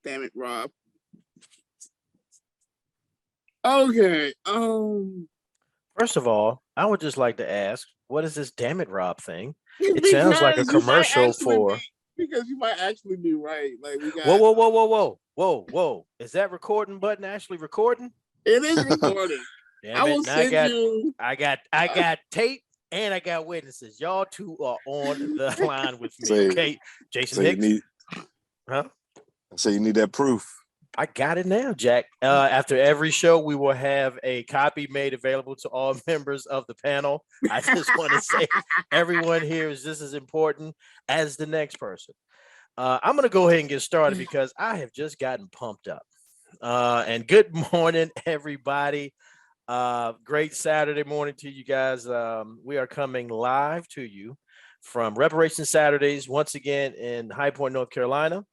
Damn it, Rob. Okay. First of all, I would just like to ask, what is this "damn it, Rob" thing? It sounds like a commercial for. Because you might actually be right. Like we got. Whoa! Is that recording button actually recording? It is recording. Damn it! I got tape and I got witnesses. Y'all two are on the line with me. Okay, Jason Hicks. So you need that proof. I got it now, Jack. After every show, we will have a copy made available to all members of the panel. I just want to say everyone here is just as important as the next person. I'm going to go ahead and get started because I have just gotten pumped up. And good morning, everybody. Great Saturday morning to you guys. We are coming live to you from Reparations Saturdays, once again in High Point, North Carolina.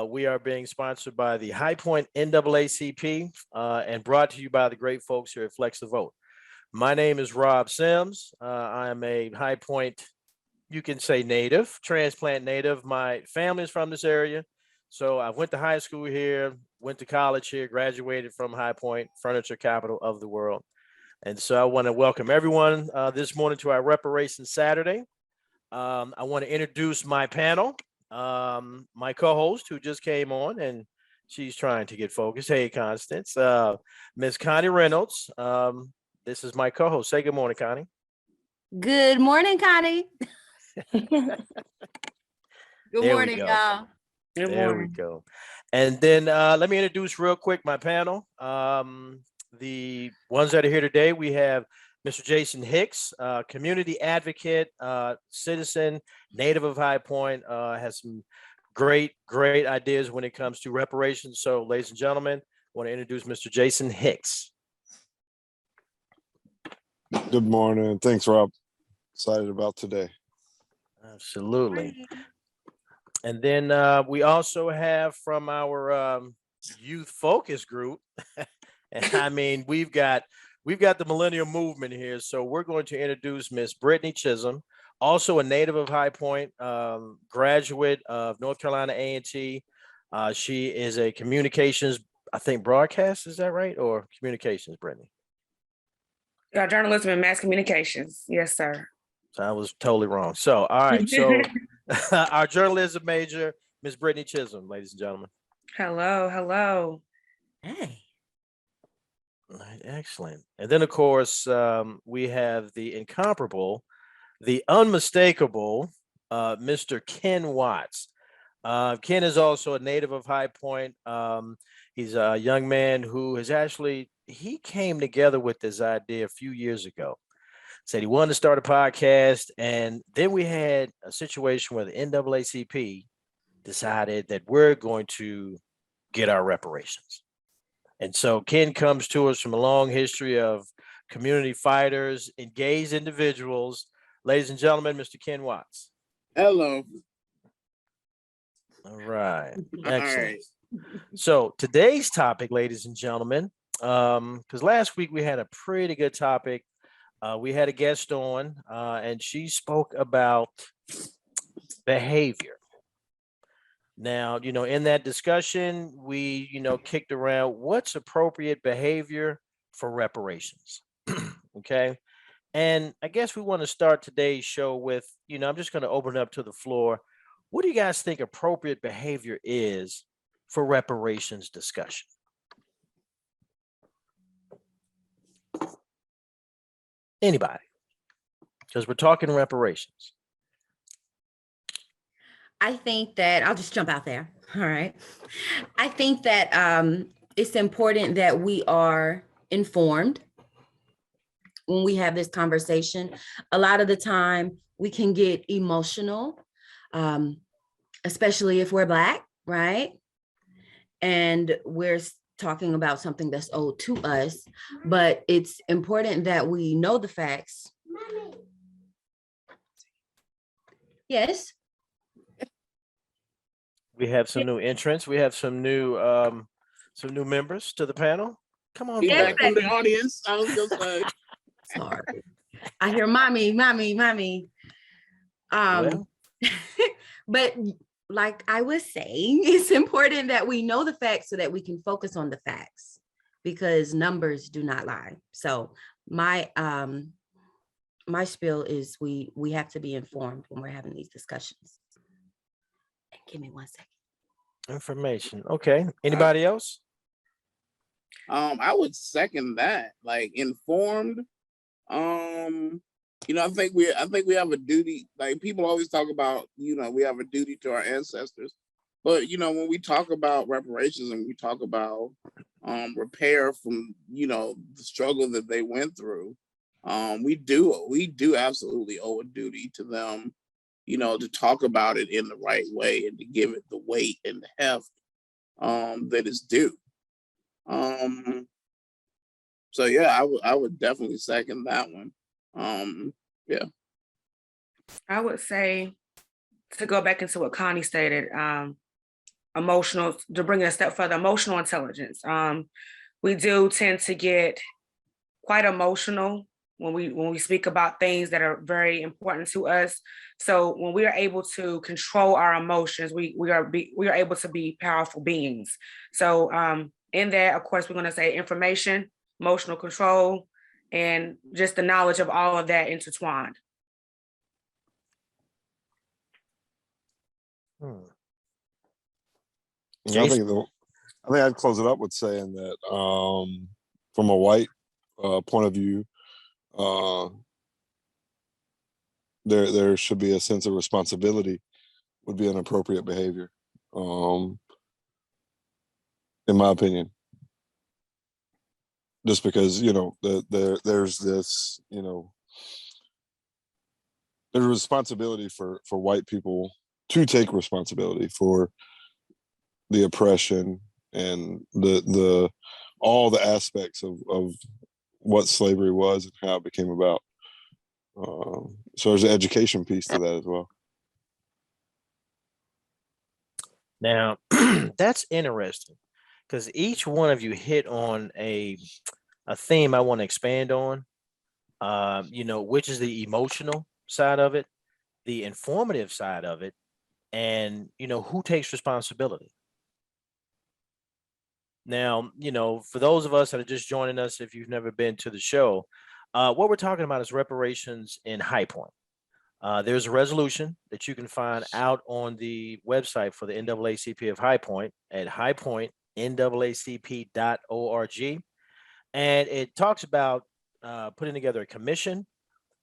We are being sponsored by the High Point NAACP and brought to you by the great folks here at Flex the Vote. My name is Rob Sims. I am a High Point, you can say native, transplant native. My family is from this area. So I went to high school here, went to college here, graduated from High Point, furniture capital of the world. And so I want to welcome everyone this morning to our Reparations Saturday. I want to introduce my panel. My co-host who just came on and she's trying to get focused. Hey, Constance, Miss Connie Reynolds. This is my co-host. Say good morning, Connie. Good morning, Connie. Good morning, y'all. There we go. And then let me introduce real quick my panel. The ones that are here today, we have Mr. Jason Hicks, community advocate, citizen, native of High Point, has some great ideas when it comes to reparations. So, ladies and gentlemen, I want to introduce Mr. Jason Hicks. Good morning. Thanks, Rob. Excited about today. Absolutely. And then we also have from our youth focus group, and I mean, we've got the millennial movement here. So we're going to introduce Miss Brittany Chisholm, also a native of High Point, graduate of North Carolina A&T. She is a communications, I think broadcast, is that right? Or communications, Brittany? Yeah, journalism and mass communications. Yes, sir. So I was totally wrong. So, all right. So our journalism major, Miss Brittany Chisholm, ladies and gentlemen. Hello. Hey. All right, excellent. And then, of course, we have the incomparable, the unmistakable, Mr. Ken Watts. Ken is also a native of High Point. He's a young man who he came together with this idea a few years ago. Said he wanted to start a podcast, and then we had a situation where the NAACP decided that we're going to get our reparations. And so Ken comes to us from a long history of community fighters, engaged individuals. Ladies and gentlemen, Mr. Ken Watts. Hello. All right. Excellent. All right. So today's topic, ladies and gentlemen, because last week we had a pretty good topic. We had a guest on, and she spoke about behavior. Now, in that discussion, we, kicked around what's appropriate behavior for reparations. Okay. And I guess we want to start today's show with, I'm just going to open it up to the floor. What do you guys think appropriate behavior is for reparations discussion? Anybody? Because we're talking reparations. I think that I'll just jump out there. All right. I think that it's important that we are informed when we have this conversation. A lot of the time we can get emotional, especially if we're Black, right? And we're talking about something that's owed to us, but it's important that we know the facts. Mommy. Yes. We have some new entrants. We have some new members to the panel. Come on, back from the audience. I was just like, sorry. I hear mommy. Well. But like I was saying, it's important that we know the facts so that we can focus on the facts, because numbers do not lie. So my spiel is we have to be informed when we're having these discussions. And give me 1 second. Information. Okay. Anybody else? I would second that. Like informed. I think we have a duty. Like people always talk about, we have a duty to our ancestors. But when we talk about reparations and we talk about repair from the struggle that they went through, we do absolutely owe a duty to them, to talk about it in the right way and to give it the weight and the heft that is due. So yeah, I would definitely second that one. Yeah. I would say, to go back into what Connie stated, emotional, to bring it a step further, emotional intelligence. We do tend to get quite emotional when we speak about things that are very important to us. So when we are able to control our emotions, we are able to be powerful beings. So in that, of course, we're going to say information, emotional control, and just the knowledge of all of that intertwined. I think I'd close it up with saying that from a white point of view, there should be a sense of responsibility would be an appropriate behavior, in my opinion. Just because there's this there's a responsibility for white people to take responsibility for the oppression and the all the aspects of what slavery was and how it became about. So there's an education piece to that as well. Now, that's interesting because each one of you hit on a theme I want to expand on, which is the emotional side of it, the informative side of it, and, who takes responsibility. Now, for those of us that are just joining us, if you've never been to the show, what we're talking about is reparations in High Point. There's a resolution that you can find out on the website for the NAACP of High Point at highpointnaacp.org. And it talks about putting together a commission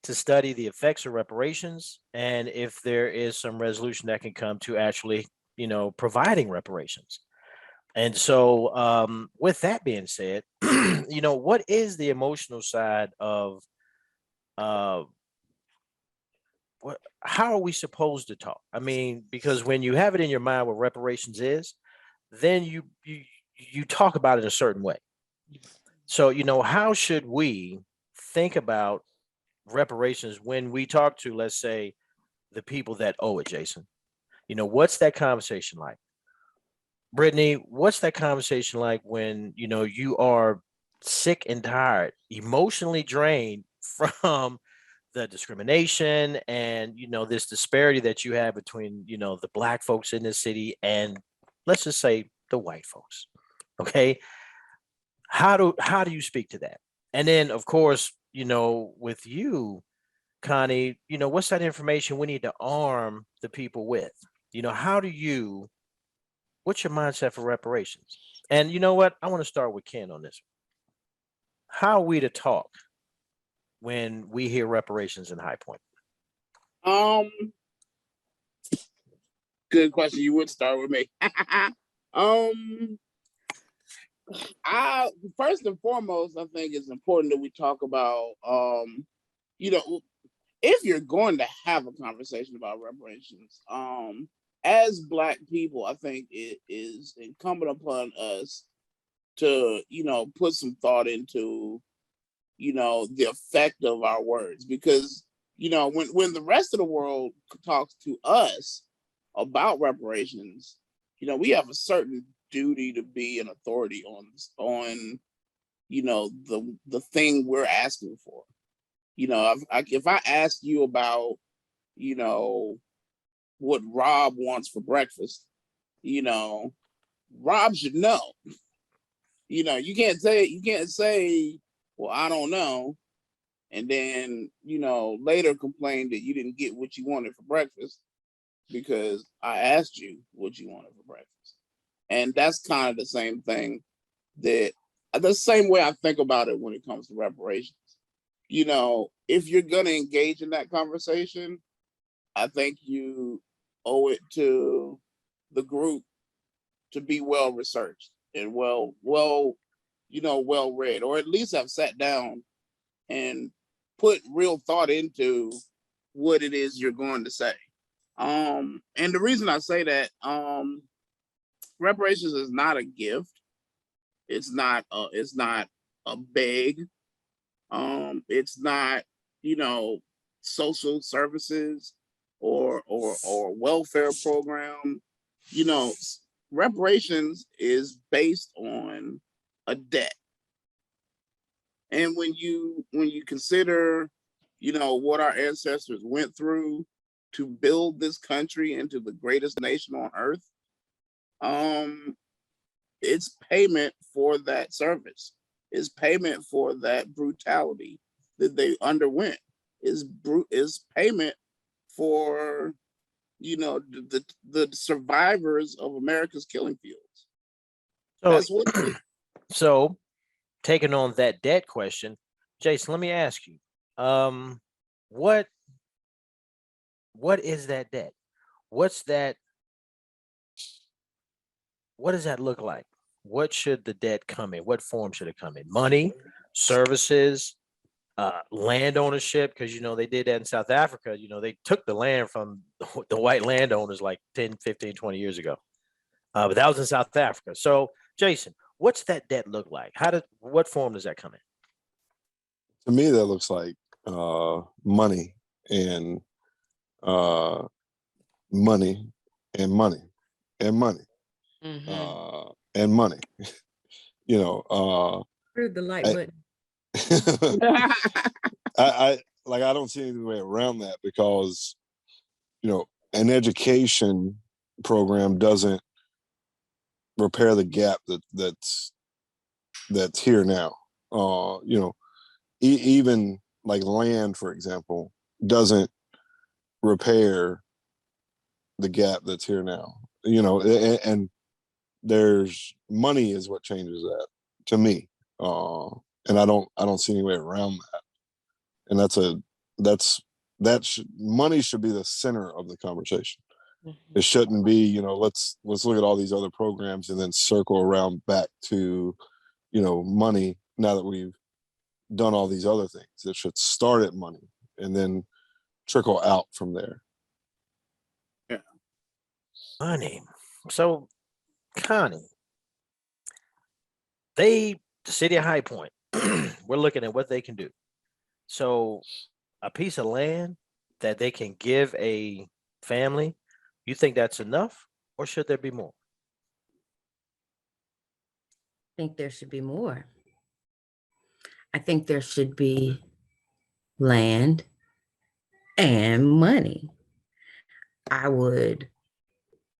to study the effects of reparations and if there is some resolution that can come to actually, providing reparations. And so with that being said, what is the emotional side of how are we supposed to talk? I mean, because when you have it in your mind what reparations is, then you talk about it a certain way. So, how should we think about reparations when we talk to, let's say, the people that owe it, Jason? What's that conversation like? Brittany, what's that conversation like when, you are sick and tired, emotionally drained from the discrimination and, this disparity that you have between, the Black folks in this city and, let's just say, the white folks? Okay. How do you speak to that? And then, of course, with you, Connie, what's that information we need to arm the people with? What's your mindset for reparations? And you know what? I want to start with Ken on this. How are we to talk when we hear reparations in High Point? Good question. You would start with me. First and foremost, I think it's important that we talk about, if you're going to have a conversation about reparations, as Black people, I think it is incumbent upon us to, put some thought into, the effect of our words, because, when the rest of the world talks to us about reparations, we have a certain duty to be an authority on the thing we're asking for. If I ask you about, what Rob wants for breakfast, Rob should know. You can't say, well, I don't know, and then later complain that you didn't get what you wanted for breakfast because I asked you what you wanted for breakfast. And that's kind of the same thing the same way I think about it when it comes to reparations. If you're going to engage in that conversation, I think you owe it to the group to be well researched and well read, or at least have sat down and put real thought into what it is you're going to say. And the reason I say that, reparations is not a gift. It's not a beg. It's not, social services or welfare program. Reparations is based on a debt. And when you consider, what our ancestors went through to build this country into the greatest nation on earth, it's payment for that service. It's payment for that brutality that they underwent. Is payment for the survivors of America's killing fields. So, That's what it is. so taking on that debt question, Jason, let me ask you, what is that debt? What does that look like? What should the debt come in? What form should it come in? Money, services, land ownership? Because, they did that in South Africa. They took the land from the white landowners like 10, 15, 20 years ago. But that was in South Africa. So, Jason, what's that debt look like? What form does that come in? To me, that looks like money and money and money and money and money. Heard the light I- button. I don't see any way around that because, an education program doesn't repair the gap that's here now. Even like land, for example, doesn't repair the gap that's here now. And there's money is what changes that to me. And I don't see any way around that. And money should be the center of the conversation. It shouldn't be, let's look at all these other programs and then circle around back to, money now that we've done all these other things. It should start at money and then trickle out from there. Yeah. Money. So, Connie, the city of High Point, we're looking at what they can do. So, a piece of land that they can give a family, you think that's enough, or should there be more? I think there should be more. I think there should be land and money. I would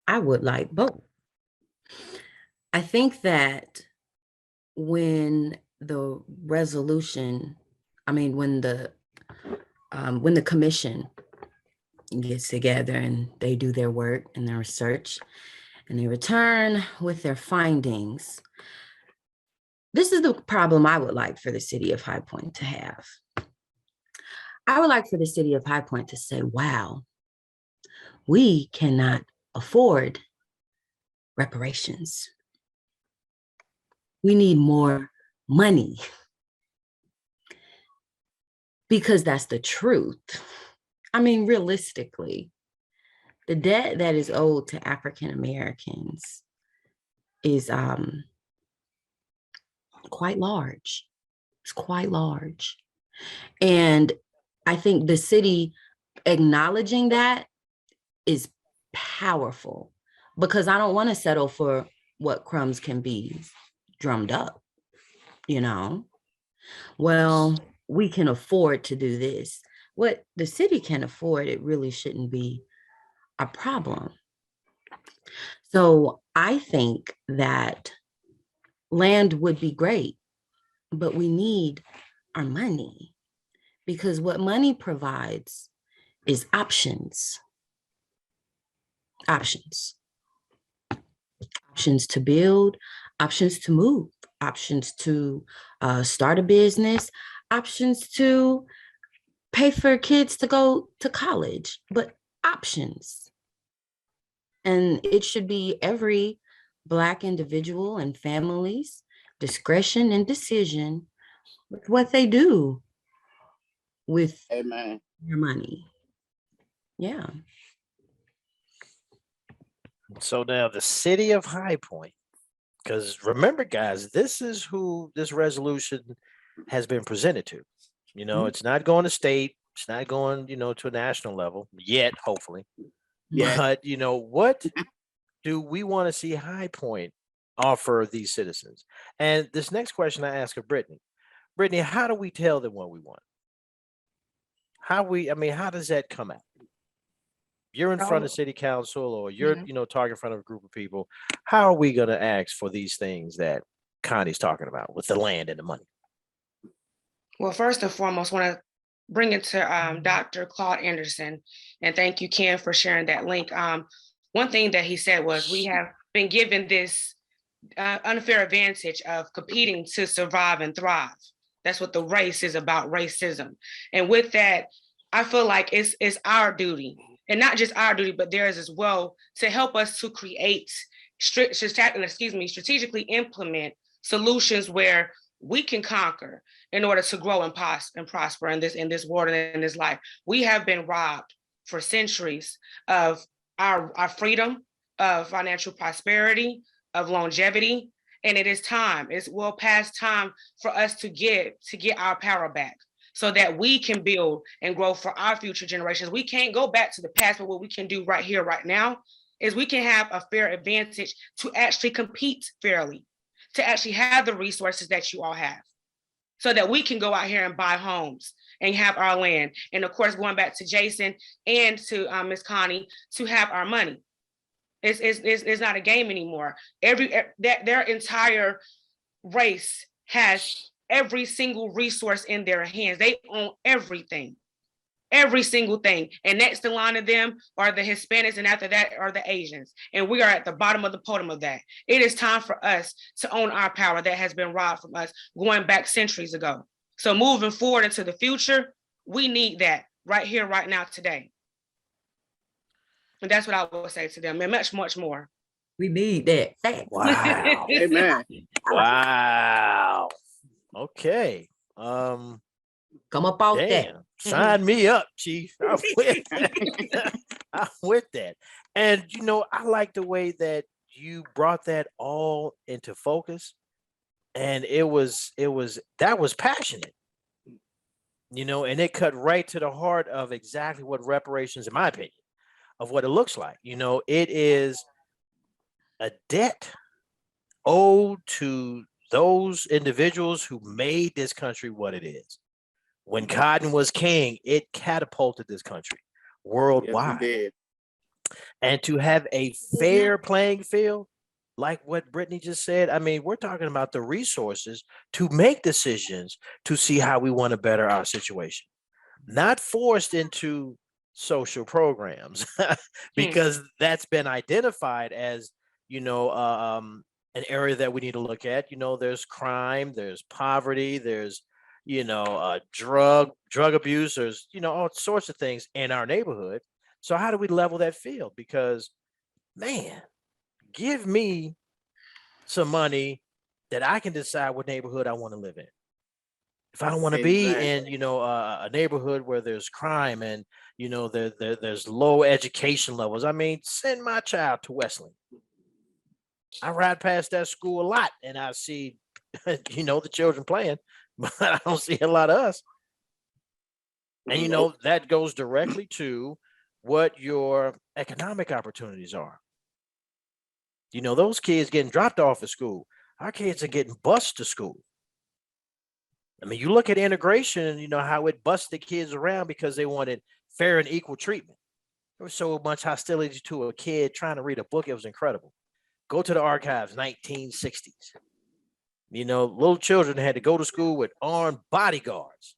like both. I think that when the when the commission gets together and they do their work and their research and they return with their findings, this is the problem I would like for the city of High Point to have. I would like for the city of High Point to say, wow, we cannot afford reparations. We need more money. Because that's the truth. I mean, realistically, the debt that is owed to African Americans is quite large. It's quite large. And I think the city acknowledging that is powerful, because I don't want to settle for what crumbs can be drummed up, Well, we can afford to do this. What the city can afford, it really shouldn't be a problem. So I think that land would be great, but we need our money, because what money provides is options. Options. Options to build, options to move, options to start a business, options to pay for kids to go to college, but options. And it should be every Black individual and family's discretion and decision with what they do with Amen. their money. Yeah. So now the city of High Point, because remember, guys, this is who this resolution has been presented to. You know, it's not going to state, it's not going, to a national level yet, hopefully. Yeah. But, what do we want to see High Point offer these citizens? And this next question I ask of Brittany. Brittany, how do we tell them what we want? How does that come out? You're in front of city council, or you're, talking in front of a group of people. How are we going to ask for these things that Connie's talking about with the land and the money? Well, first and foremost, want to bring it to Dr. Claude Anderson, and thank you, Ken, for sharing that link. One thing that he said was we have been given this unfair advantage of competing to survive and thrive. That's what the race is about, racism. And with that, I feel like it's our duty, and not just our duty, but theirs as well, to help us to create, strategically implement solutions where we can conquer in order to grow and prosper in this world and in this life. We have been robbed for centuries of our freedom, of financial prosperity, of longevity, and it is time. It's well past time for us to get our power back, so that we can build and grow for our future generations. We can't go back to the past, but what we can do right here, right now, is we can have a fair advantage to actually compete fairly, to actually have the resources that you all have, so that we can go out here and buy homes and have our land. And of course, going back to Jason and to Ms. Connie, to have our money. It's not a game anymore. Their entire race has every single resource in their hands. They own everything, every single thing. And next in line of them are the Hispanics, and after that are the Asians. And we are at the bottom of the podium of that. It is time for us to own our power that has been robbed from us going back centuries ago. So moving forward into the future, we need that right here, right now, today. And that's what I will say to them, and much, much more. We need that. Wow. Amen. Wow. Okay. Come up out there. Damn. Sign me up, Chief. I'm with that. I'm with that. And I like the way that you brought that all into focus. And that was passionate. And it cut right to the heart of exactly what reparations, in my opinion, of what it looks like. It is a debt owed to those individuals who made this country what it is. When cotton was king, it catapulted this country worldwide. Yes, it did. And to have a fair playing field, like what Brittany just said, we're talking about the resources to make decisions to see how we want to better our situation, not forced into social programs, because that's been identified as, an area that we need to look at. There's crime, there's poverty, there's, drug abuse, there's, all sorts of things in our neighborhood. So how do we level that field? Because, man, give me some money that I can decide what neighborhood I want to live in. If I don't want to be in, a neighborhood where there's crime and, there's low education levels, send my child to Westland. I ride past that school a lot and I see, the children playing, but I don't see a lot of us. And, that goes directly to what your economic opportunities are. Those kids getting dropped off at school. Our kids are getting bused to school. You look at integration and how it busts the kids around because they wanted fair and equal treatment. There was so much hostility to a kid trying to read a book. It was incredible. Go to the archives, 1960s. You know, little children had to go to school with armed bodyguards.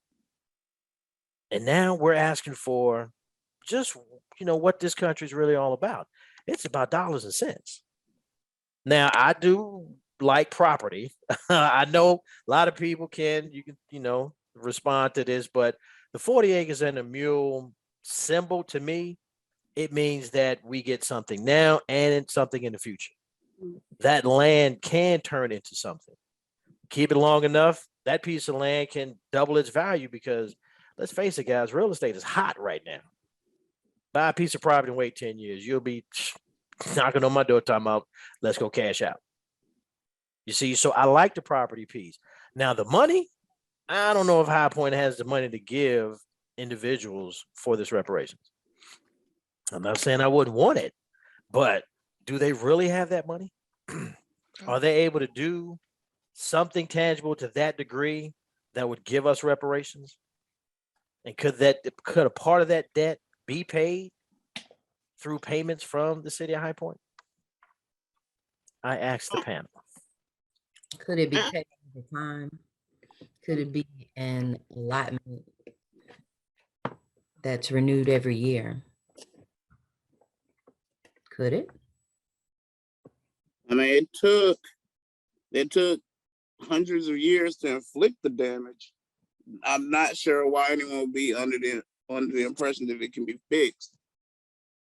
And now we're asking for just, what this country is really all about. It's about dollars and cents. Now, I do like property. I know a lot of people you can respond to this, but the 40 acres and a mule symbol to me, it means that we get something now and something in the future. That land can turn into something. Keep it long enough, that piece of land can double its value because let's face it, guys, real estate is hot right now. Buy a piece of property and wait 10 years. You'll be knocking on my door talking about, let's go cash out. You see, so I like the property piece. Now, the money, I don't know if High Point has the money to give individuals for this reparations. I'm not saying I wouldn't want it, but do they really have that money? Are they able to do something tangible to that degree that would give us reparations? And could a part of that debt be paid through payments from the city of High Point? I asked the panel. Could it be paid at the time? Could it be an allotment that's renewed every year? Could it? I mean, it took hundreds of years to inflict the damage. I'm not sure why anyone would be under the impression that it can be fixed.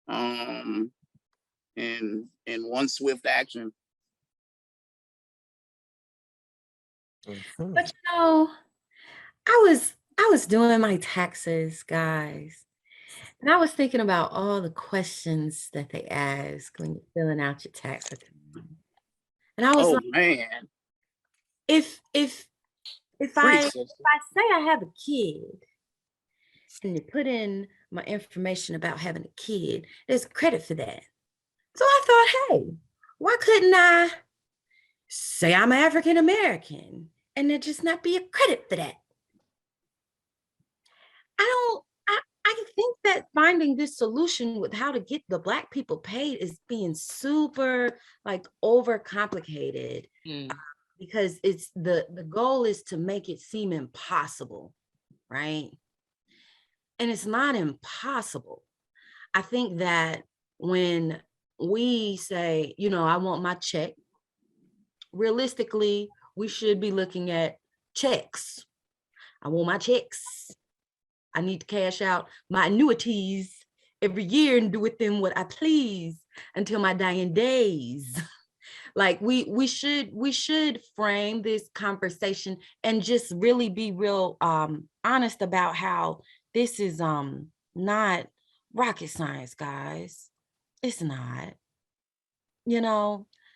In one swift action. Mhm. But I was doing my taxes, guys. And I was thinking about all the questions that they ask when you're filling out your tax return. And I was Oh like, man. if I Preach, sister. say I have a kid and you put in my information about having a kid, there's credit for that. So I thought, hey, why couldn't I say I'm African American and there just not be a credit for that? I think that finding this solution with how to get the Black people paid is being super overcomplicated. Because it's the goal is to make it seem impossible, right? And it's not impossible. I think that when we say, I want my check, realistically, we should be looking at checks. I want my checks. I need to cash out my annuities every year and do with them what I please until my dying days. Like we should frame this conversation and just really be real honest about how this is not rocket science, guys. It's not.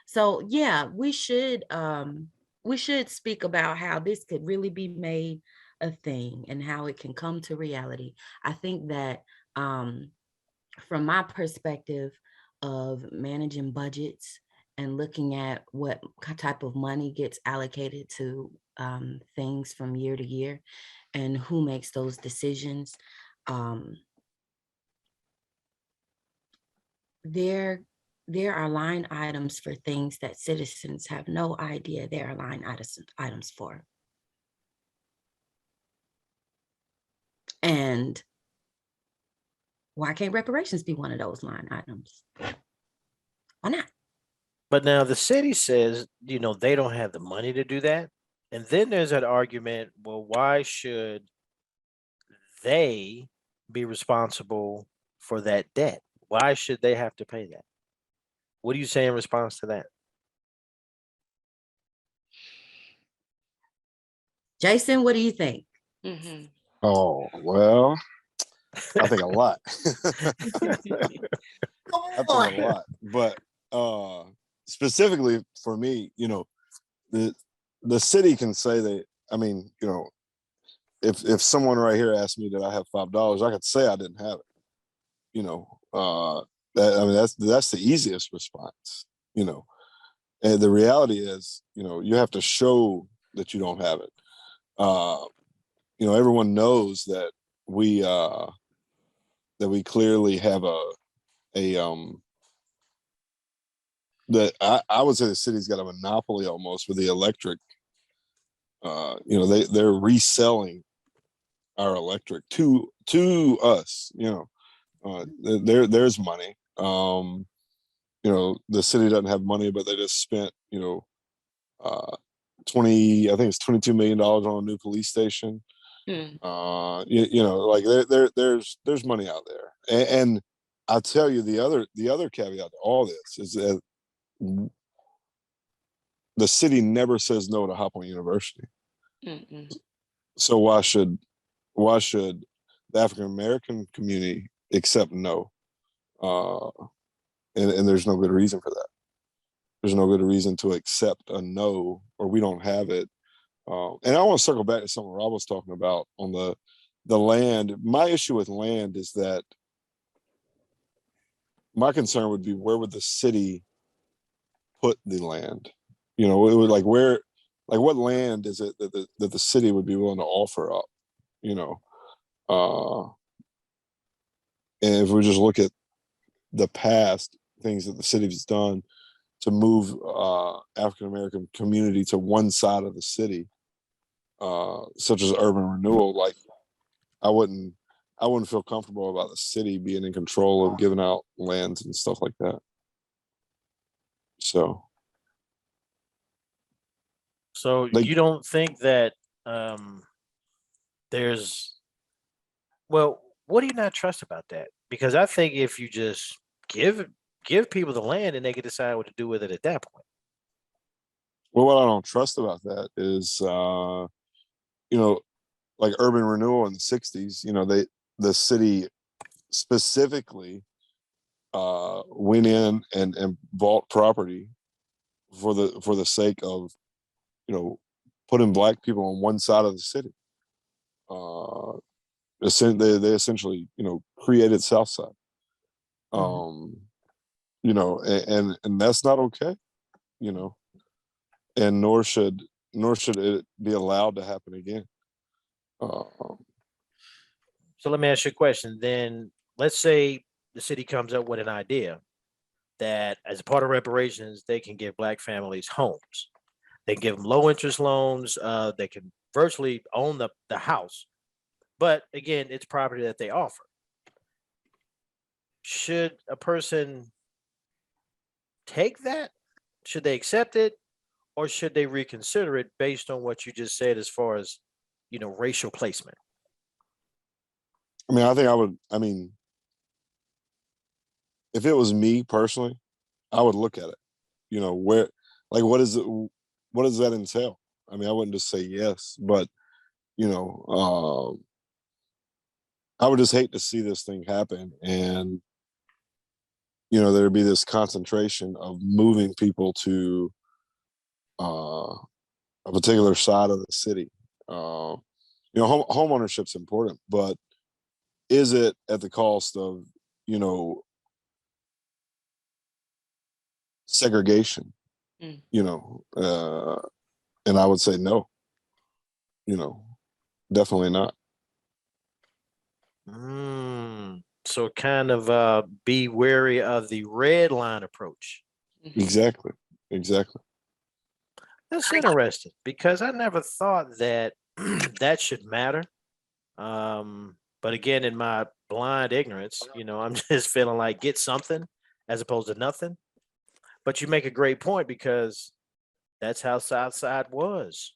So yeah, we should speak about how this could really be made a thing and how it can come to reality. I think that from my perspective of managing budgets and looking at what type of money gets allocated to things from year to year and who makes those decisions, there are line items for things that citizens have no idea there are line items for. And why can't reparations be one of those line items? Why not? But now the city says, they don't have the money to do that. And then there's that argument, well, why should they be responsible for that debt? Why should they have to pay that? What do you say in response to that? Jason, what do you think? Mhm. Oh, well, I think a lot. I think a lot. But specifically for me, the city can say that, I mean, if someone right here asked me that I have $5, I could say I didn't have it. That's the easiest response, And the reality is, you have to show that you don't have it. Everyone knows that we clearly have that I would say the city's got a monopoly almost with the electric. They're reselling our electric to us. There's money. The city doesn't have money, but they just spent 20, I think it's $22 million on a new police station. Like there's money out there, and I'll tell you the other caveat to all this is that the city never says no to High Point University. So why should the African American community accept no? And there's no good reason for that. There's no good reason to accept a no, or we don't have it. And I want to circle back to something Rob was talking about on the land. My issue with land is that my concern would be, where would the city put the land? It would what land is it that the city would be willing to offer up? And if we just look at the past things that the city's done to move African American community to one side of the city, such as urban renewal, like I wouldn't feel comfortable about the city being in control of giving out lands and stuff like that. So you don't think that what do you not trust about that? Because I think if you just give people the land and they can decide what to do with it at that point. Well, what I don't trust about that is, like urban renewal in the 60s, the city specifically went in and bought property for the sake of, putting Black people on one side of the city. They essentially, created Southside. And that's not okay, and nor should it be allowed to happen again. So let me ask you a question. Then let's say the city comes up with an idea that, as a part of reparations, they can give Black families homes. They can give them low interest loans. They can virtually own the house. But again, it's property that they offer. Should a person take that? Should they accept it? Or should they reconsider it based on what you just said as far as, racial placement? I mean, if it was me personally, I would look at it. What does that entail? I wouldn't just say yes, but I would just hate to see this thing happen, and there'd be this concentration of moving people to a particular side of the city. Home ownership's important, but is it at the cost of segregation? And I would say no. Definitely not. So kind of be wary of the red line approach. Exactly. That's interesting, because I never thought that that should matter. But again, in my blind ignorance, I'm just feeling like get something as opposed to nothing. But you make a great point, because that's how Southside was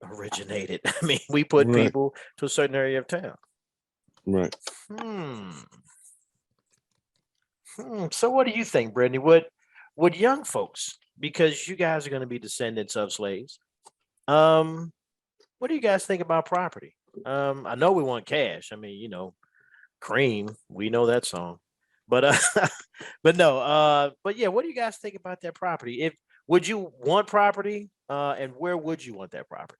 originated. We put people to a certain area of town. Right. So what do you think, Brittany? Would young folks, because you guys are going to be descendants of slaves, what do you guys think about property? I know we want cash. Cream, we know that song. But but no, but yeah, what do you guys think about that property? Would you want property, and where would you want that property?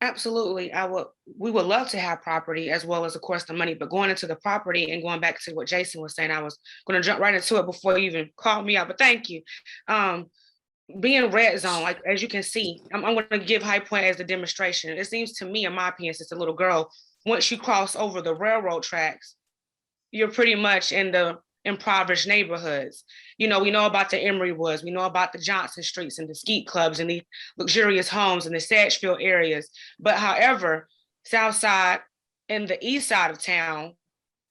Absolutely. We would love to have property, as well as, of course, the money. But going into the property and going back to what Jason was saying, I was going to jump right into it before you even called me out, but thank you. Being red zone, like, as you can see, I'm going to give High Point as the demonstration. It seems to me, in my opinion, since a little girl, once you cross over the railroad tracks, you're pretty much in the impoverished neighborhoods. We know about the Emory Woods, we know about the Johnson Streets and the skeet clubs and the luxurious homes in the Sedgefield areas. But however, South Side and the east side of town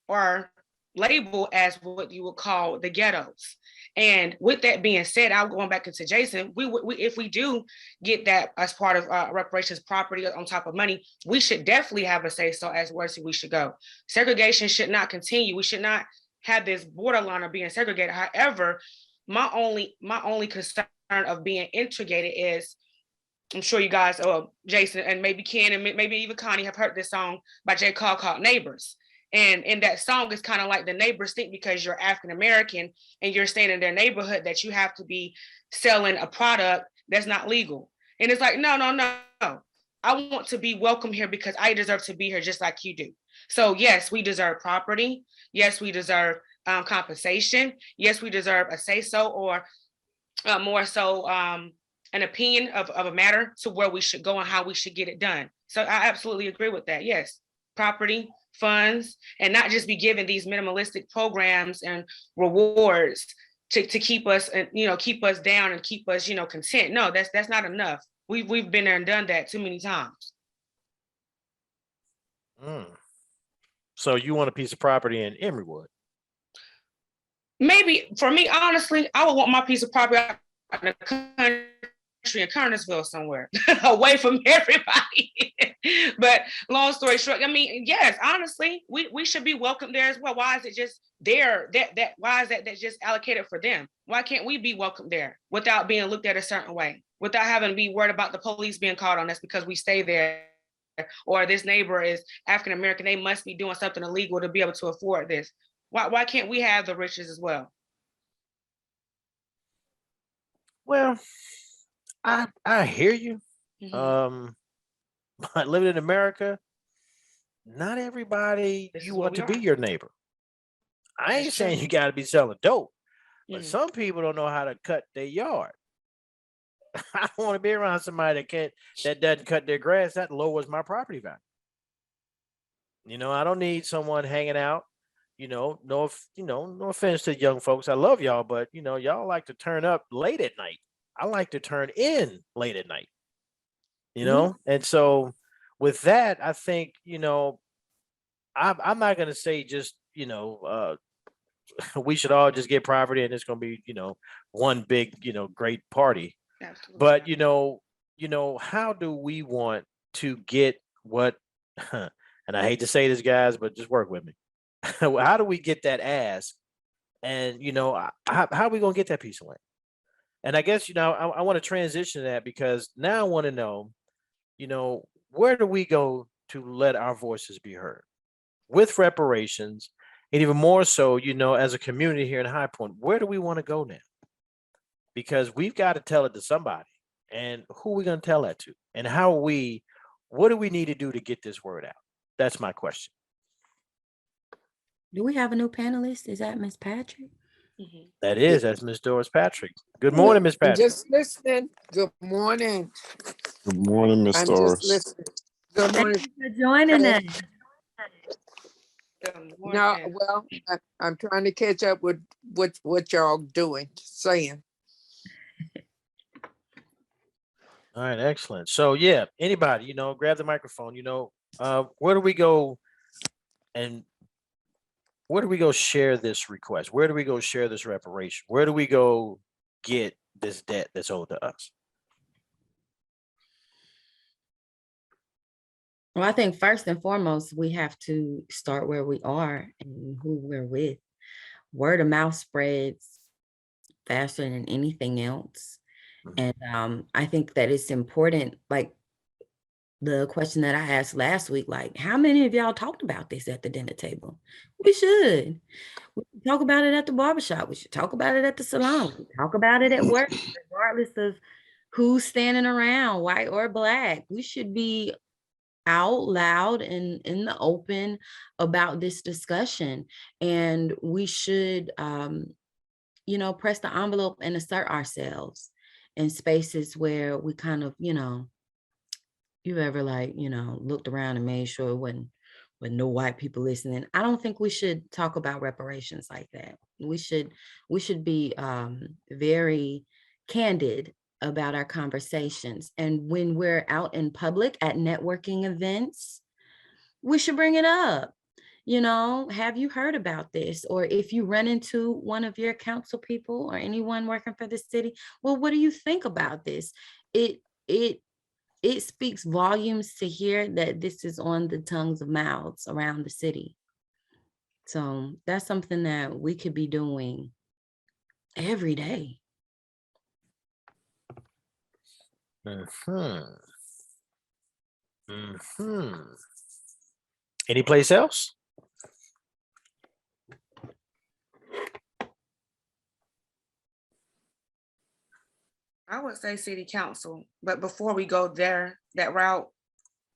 are labeled as what you would call the ghettos. And with that being said, I'm going back into Jason. We if we do get that as part of reparations property on top of money, we should definitely have a say so as where we should go. Segregation should not continue. We should not have this borderline of being segregated. However, my only concern of being integrated is, I'm sure you guys, Jason and maybe Ken and maybe even Connie have heard this song by J. Cole called Neighbors. And in that song, it's kind of like the neighbors think because you're African American and you're staying in their neighborhood that you have to be selling a product that's not legal. And it's like, no. I want to be welcome here because I deserve to be here just like you do. So yes, we deserve property. Yes, we deserve compensation. Yes, we deserve a say-so or more so an opinion of a matter to where we should go and how we should get it done. So I absolutely agree with that. Yes, property, funds, and not just be given these minimalistic programs and rewards to keep us and keep us down and keep us content. No, that's not enough. We've been there and done that too many times. So you want a piece of property in Emerywood? Maybe for me, honestly, I would want my piece of property in the country in Kernersville somewhere, away from everybody. But long story short, I mean, yes, honestly, we should be welcome there as well. Why is it just there? Why is that just allocated for them? Why can't we be welcome there without being looked at a certain way, without having to be worried about the police being called on us because we stay there, or this neighbor is African American, they must be doing something illegal to be able to afford this? Why can't we have the riches as well? Well, I hear you. Mhm. But living in America, not everybody This you is what want we to be are. your neighbor. I ain't That's saying true. you got to be selling dope, but Mhm. some people don't know how to cut their yard. I don't want to be around somebody that doesn't cut their grass. That lowers my property value. I don't need someone hanging out. No, no offense to young folks. I love y'all, but y'all like to turn up late at night. I like to turn in late at night. And so with that, I think I'm not gonna say just we should all just get property and it's gonna be one big great party. Absolutely. But how do we want to get what? And I hate to say this, guys, but just work with me. How do we get that ask? And how are we gonna get that piece of land? And I guess I want to transition to that because now I want to know, where do we go to let our voices be heard with reparations, and even more so, as a community here in High Point, where do we want to go now? Because we've got to tell it to somebody, and who are we going to tell that to, and what do we need to do to get this word out? That's my question. Do we have a new panelist? Is that Miss Patrick? Mhm. That's Miss Doris Patrick. Good morning, Miss I'm Patrick. just listening. Good morning. Good morning, Miss I'm Doris. just listening. Good Thank morning. you for joining us. Good No, morning. well, I'm trying to catch up with what y'all doing, saying. All right, excellent. So yeah, anybody, grab the microphone. Where do we go and where do we go share this request? Where do we go share this reparation? Where do we go get this debt that's owed to us? Well, I think first and foremost, we have to start where we are and who we're with. Word of mouth spreads faster than anything else. And I think that it's important, like the question that I asked last week, like, how many of y'all talked about this at the dinner table? We should. We should talk about it at the barbershop. We should talk about it at the salon. We talk about it at work, regardless of who's standing around, white or black. We should be out loud and in the open about this discussion. And we should, press the envelope and assert ourselves in spaces where we kind of, you ever looked around and made sure it wasn't with no white people listening. I don't think we should talk about reparations like that. We should be very candid about our conversations. And when we're out in public at networking events, we should bring it up. You know, have you heard about this? Or if you run into one of your council people or anyone working for the city, well, what do you think about this? It it it speaks volumes to hear that this is on the tongues of mouths around the city. So that's something that we could be doing every day. Mhm. Mhm. Any place else? I would say city council, but before we go there, that route,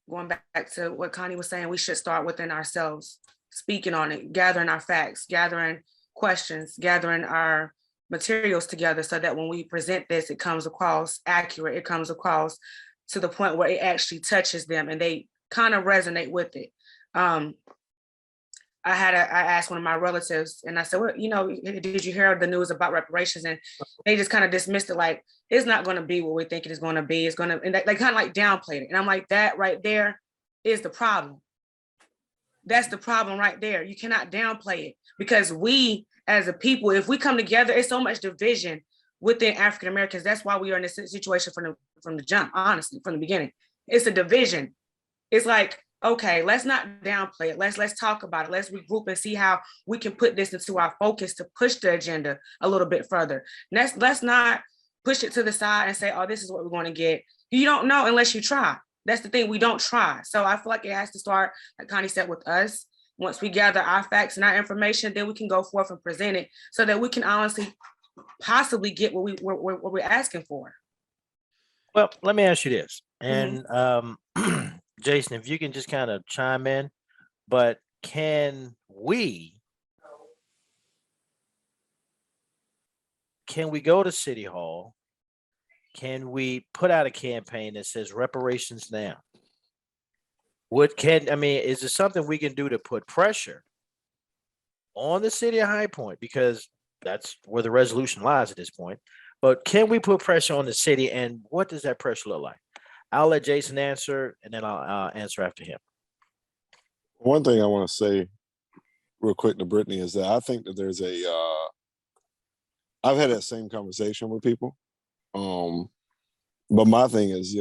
going back to what Connie was saying, we should start within ourselves, speaking on it, gathering our facts, gathering questions, gathering our materials together so that when we present this, it comes across accurate, it comes across to the point where it actually touches them and they kind of resonate with it. I asked one of my relatives and I said, well, you know, did you hear the news about reparations? And they just kind of dismissed it like, it's not going to be what we think it is going to be. It's going to, and they kind of like downplayed it. And I'm like, that right there is the problem. That's the problem right there. You cannot downplay it because we as a people, if we come together, it's so much division within African Americans. That's why we are in this situation from the jump, honestly, from the beginning. It's a division. It's like, okay, let's not downplay it. Let's talk about it. Let's regroup and see how we can put this into our focus to push the agenda a little bit further. Let's not push it to the side and say, oh, this is what we're going to get. You don't know unless you try. That's the thing, we don't try. So I feel like it has to start, like Connie said, with us. Once we gather our facts and our information, then we can go forth and present it so that we can honestly possibly get what we're asking for. Well, let me ask you this. And Jason, if you can just kind of chime in, but can we go to City Hall? Can we put out a campaign that says reparations now? Is there something we can do to put pressure on the city of High Point? Because that's where the resolution lies at this point. But can we put pressure on the city, and what does that pressure look like? I'll let Jason answer, and then I'll answer after him. One thing I want to say real quick to Brittany is that I think that there's I've had that same conversation with people. But my thing is,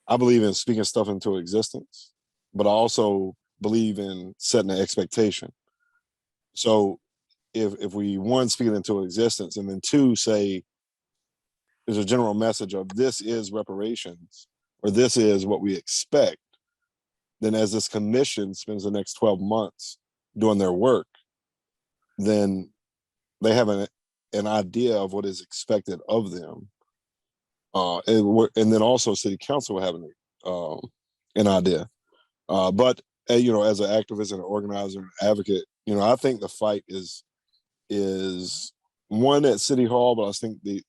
I believe in speaking stuff into existence, but I also believe in setting an expectation. So if we, one, speak it into existence, and then two, say there's a general message of this is reparations, or this is what we expect, then as this commission spends the next 12 months doing their work, then they have an idea of what is expected of them. And then also city council will have an idea. But as an activist and an organizer and advocate, I think the fight is one at City Hall, but I think the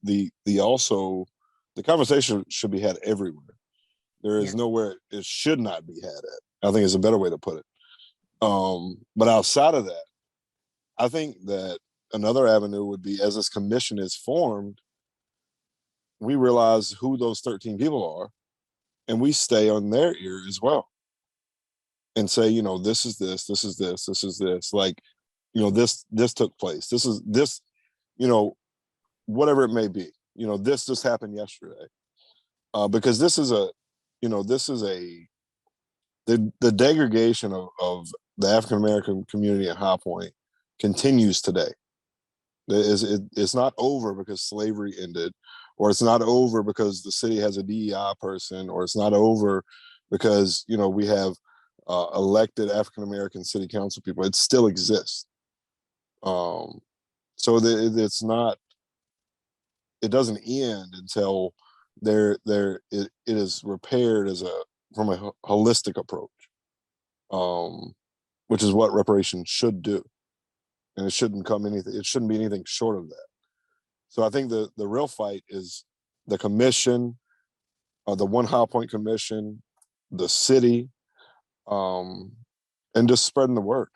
conversation should be had everywhere. There is nowhere it should not be had at. I think it's a better way to put it. But outside of that, I think that another avenue would be, as this commission is formed, we realize who those 13 people are, and we stay on their ear as well and say, this is this, this is this, this is this, like, this took place. This is this, whatever it may be, this just happened yesterday. Because this is the degradation of the African-American community at High Point continues today. It's not over because slavery ended, or it's not over because the city has a DEI person, or it's not over because we have elected African-American city council people. It still exists. So it's not. It doesn't end until it is repaired from a holistic approach, which is what reparations should do. And it shouldn't be anything short of that. So I think the real fight is the commission, the One High Point Commission, the city, and just spreading the word.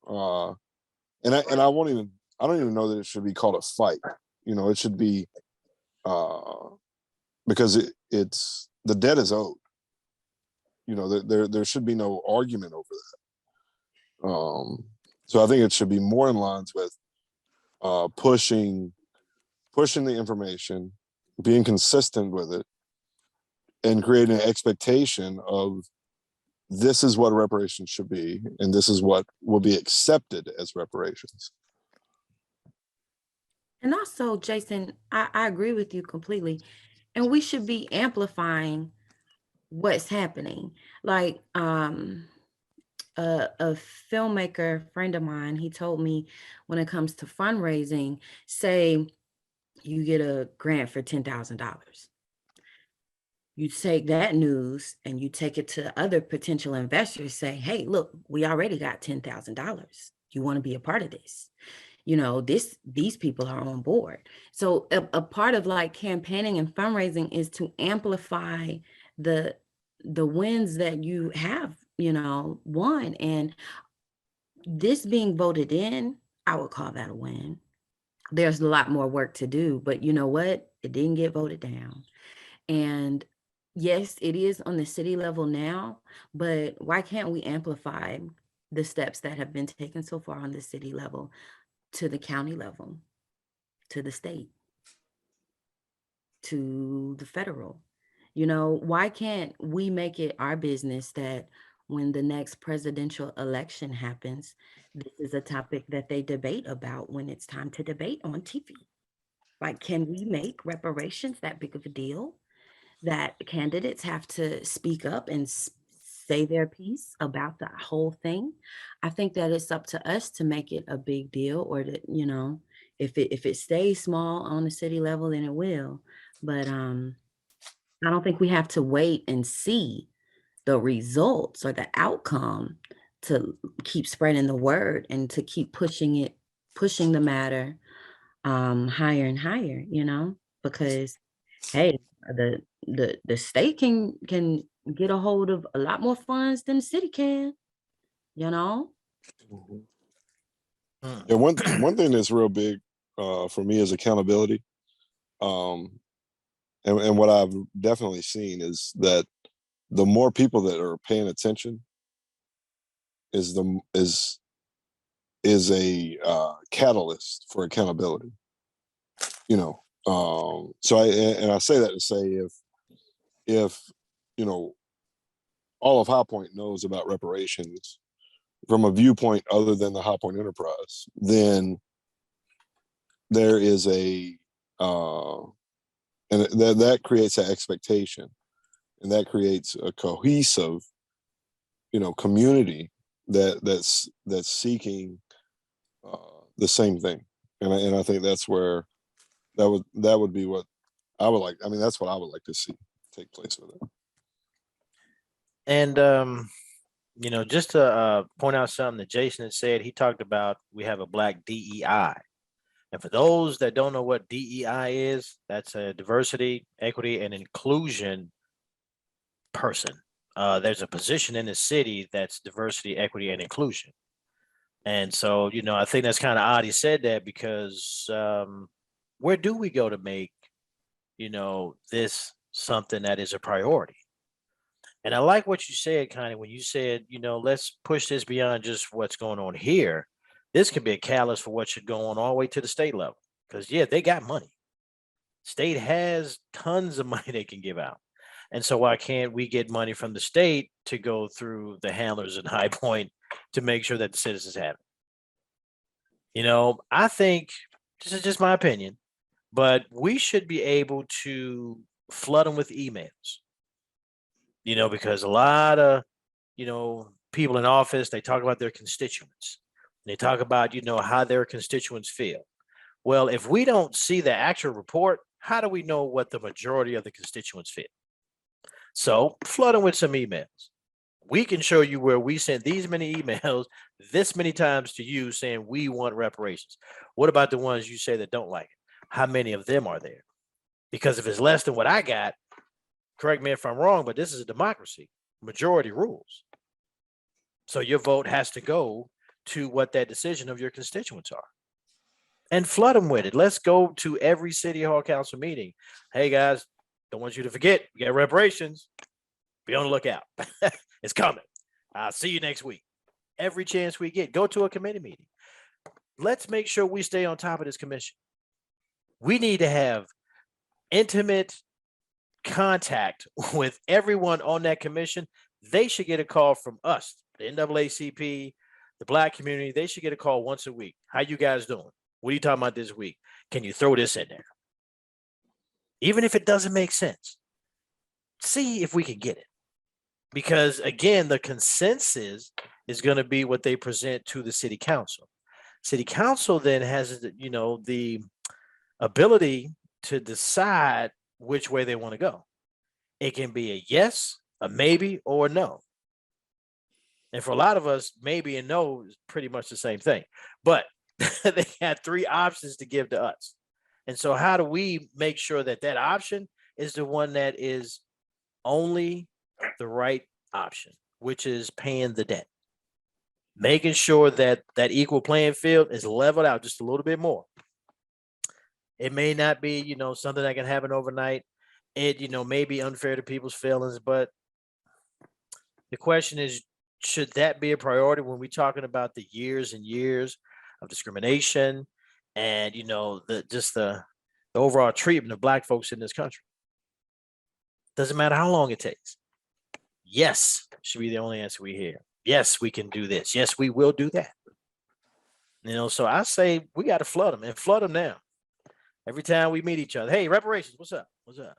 And I won't even, I don't even know that it should be called a fight. You know, it should be, because it's, the debt is owed. You know, there should be no argument over that. So I think it should be more in lines with pushing the information, being consistent with it, and creating an expectation of this is what reparations should be, and this is what will be accepted as reparations. And also, Jason, I agree with you completely. And we should be amplifying what's happening. Like a filmmaker friend of mine, he told me when it comes to fundraising, say you get a grant for $10,000. You take that news and you take it to other potential investors, say, hey, look, we already got $10,000. You want to be a part of this? You know, these people are on board. So a part of like campaigning and fundraising is to amplify the wins that you have, you know, won. And this being voted in, I would call that a win. There's a lot more work to do, but you know what? It didn't get voted down. And yes, it is on the city level now, but why can't we amplify the steps that have been taken so far on the city level to the county level, to the state, to the federal? You know, why can't we make it our business that when the next presidential election happens, this is a topic that they debate about when it's time to debate on TV? Like, can we make reparations that big of a deal that candidates have to speak up and say their piece about the whole thing? I think that it's up to us to make it a big deal, or to, you know, if it stays small on the city level, then it will. But I don't think we have to wait and see the results or the outcome to keep spreading the word and to keep pushing the matter higher and higher, you know, because hey, the state can get a hold of a lot more funds than the city can, you know. Yeah, one thing that's real big for me is accountability. And what I've definitely seen is that the more people that are paying attention is a catalyst for accountability. You know, so I say that to say if you know all of High Point knows about reparations from a viewpoint other than the High Point enterprise, then there is a and that creates an expectation, and that creates a cohesive, you know, community that's seeking the same thing, and I think that's where that would be what I would like. I mean, that's what I would like to see take place with it. And you know, just to point out something that Jason had said, he talked about we have a Black DEI. And for those that don't know what DEI is, that's a diversity, equity, and inclusion person. There's a position in the city that's diversity, equity, and inclusion. And so, you know, I think that's kind of odd he said that, because where do we go to make, you know, this something that is a priority? And I like what you said, Connie, when you said, you know, let's push this beyond just what's going on here. This could be a catalyst for what should go on all the way to the state level. Because, yeah, they got money. State has tons of money they can give out. And so why can't we get money from the state to go through the handlers in High Point to make sure that the citizens have it? You know, I think, this is just my opinion, but we should be able to flood them with emails. You know, because a lot of, you know, people in office, they talk about their constituents. They talk about, you know, how their constituents feel. Well, if we don't see the actual report, how do we know what the majority of the constituents feel? So flood them with some emails. We can show you where we sent these many emails this many times to you saying we want reparations. What about the ones you say that don't like it? How many of them are there? Because if it's less than what I got, correct me if I'm wrong, but this is a democracy. Majority rules. So your vote has to go to what that decision of your constituents are. And flood them with it. Let's go to every city hall council meeting. Hey guys, don't want you to forget, we got reparations. Be on the lookout. It's coming. I'll see you next week. Every chance we get, go to a committee meeting. Let's make sure we stay on top of this commission. We need to have intimate contact with everyone on that commission. They should get a call from us, the NAACP, the Black community. They should get a call once a week. How you guys doing? What are you talking about this week? Can you throw this in there? Even if it doesn't make sense, see if we can get it. Because again, the consensus is going to be what they present to the city council. City council then has, the ability to decide which way they want to go. It can be a yes, a maybe, or a no. And for a lot of us, maybe and no is pretty much the same thing. But they had 3 options to give to us. And so how do we make sure that that option is the one that is only the right option, which is paying the debt? Making sure that that equal playing field is leveled out just a little bit more. It may not be, something that can happen overnight. It, may be unfair to people's feelings, but the question is, should that be a priority when we're talking about the years and years of discrimination and, the overall treatment of Black folks in this country? Doesn't matter how long it takes. Yes, should be the only answer we hear. Yes, we can do this. Yes, we will do that. So I say we got to flood them and flood them now. Every time we meet each other, hey, reparations, what's up? What's up?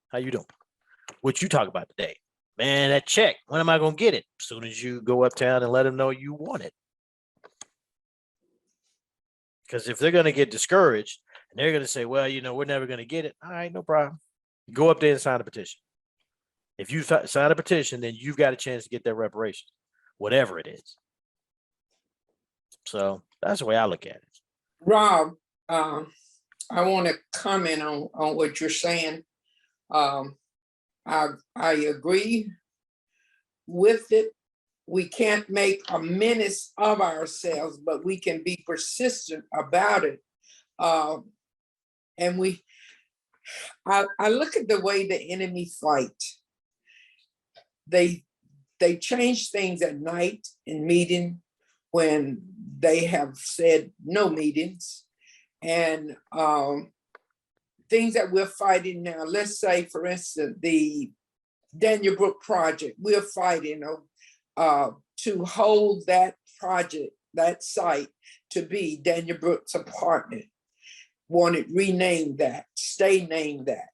How you doing? What you talk about today? Man, that check, when am I going to get it? As soon as you go uptown and let them know you want it. Because if they're going to get discouraged and they're going to say, well, we're never going to get it. All right, no problem. Go up there and sign a petition. If you sign a petition, then you've got a chance to get that reparations, whatever it is. So that's the way I look at it. Rob, I want to comment on what you're saying. I agree with it. We can't make a menace of ourselves, but we can be persistent about it. And I look at the way the enemy fight. They change things at night in meeting when they have said no meetings, and things that we're fighting now. Let's say, for instance, the Daniel Brook project. We're fighting to hold that project, that site, to be Daniel Brook's apartment. Wanted renamed that, stay named that.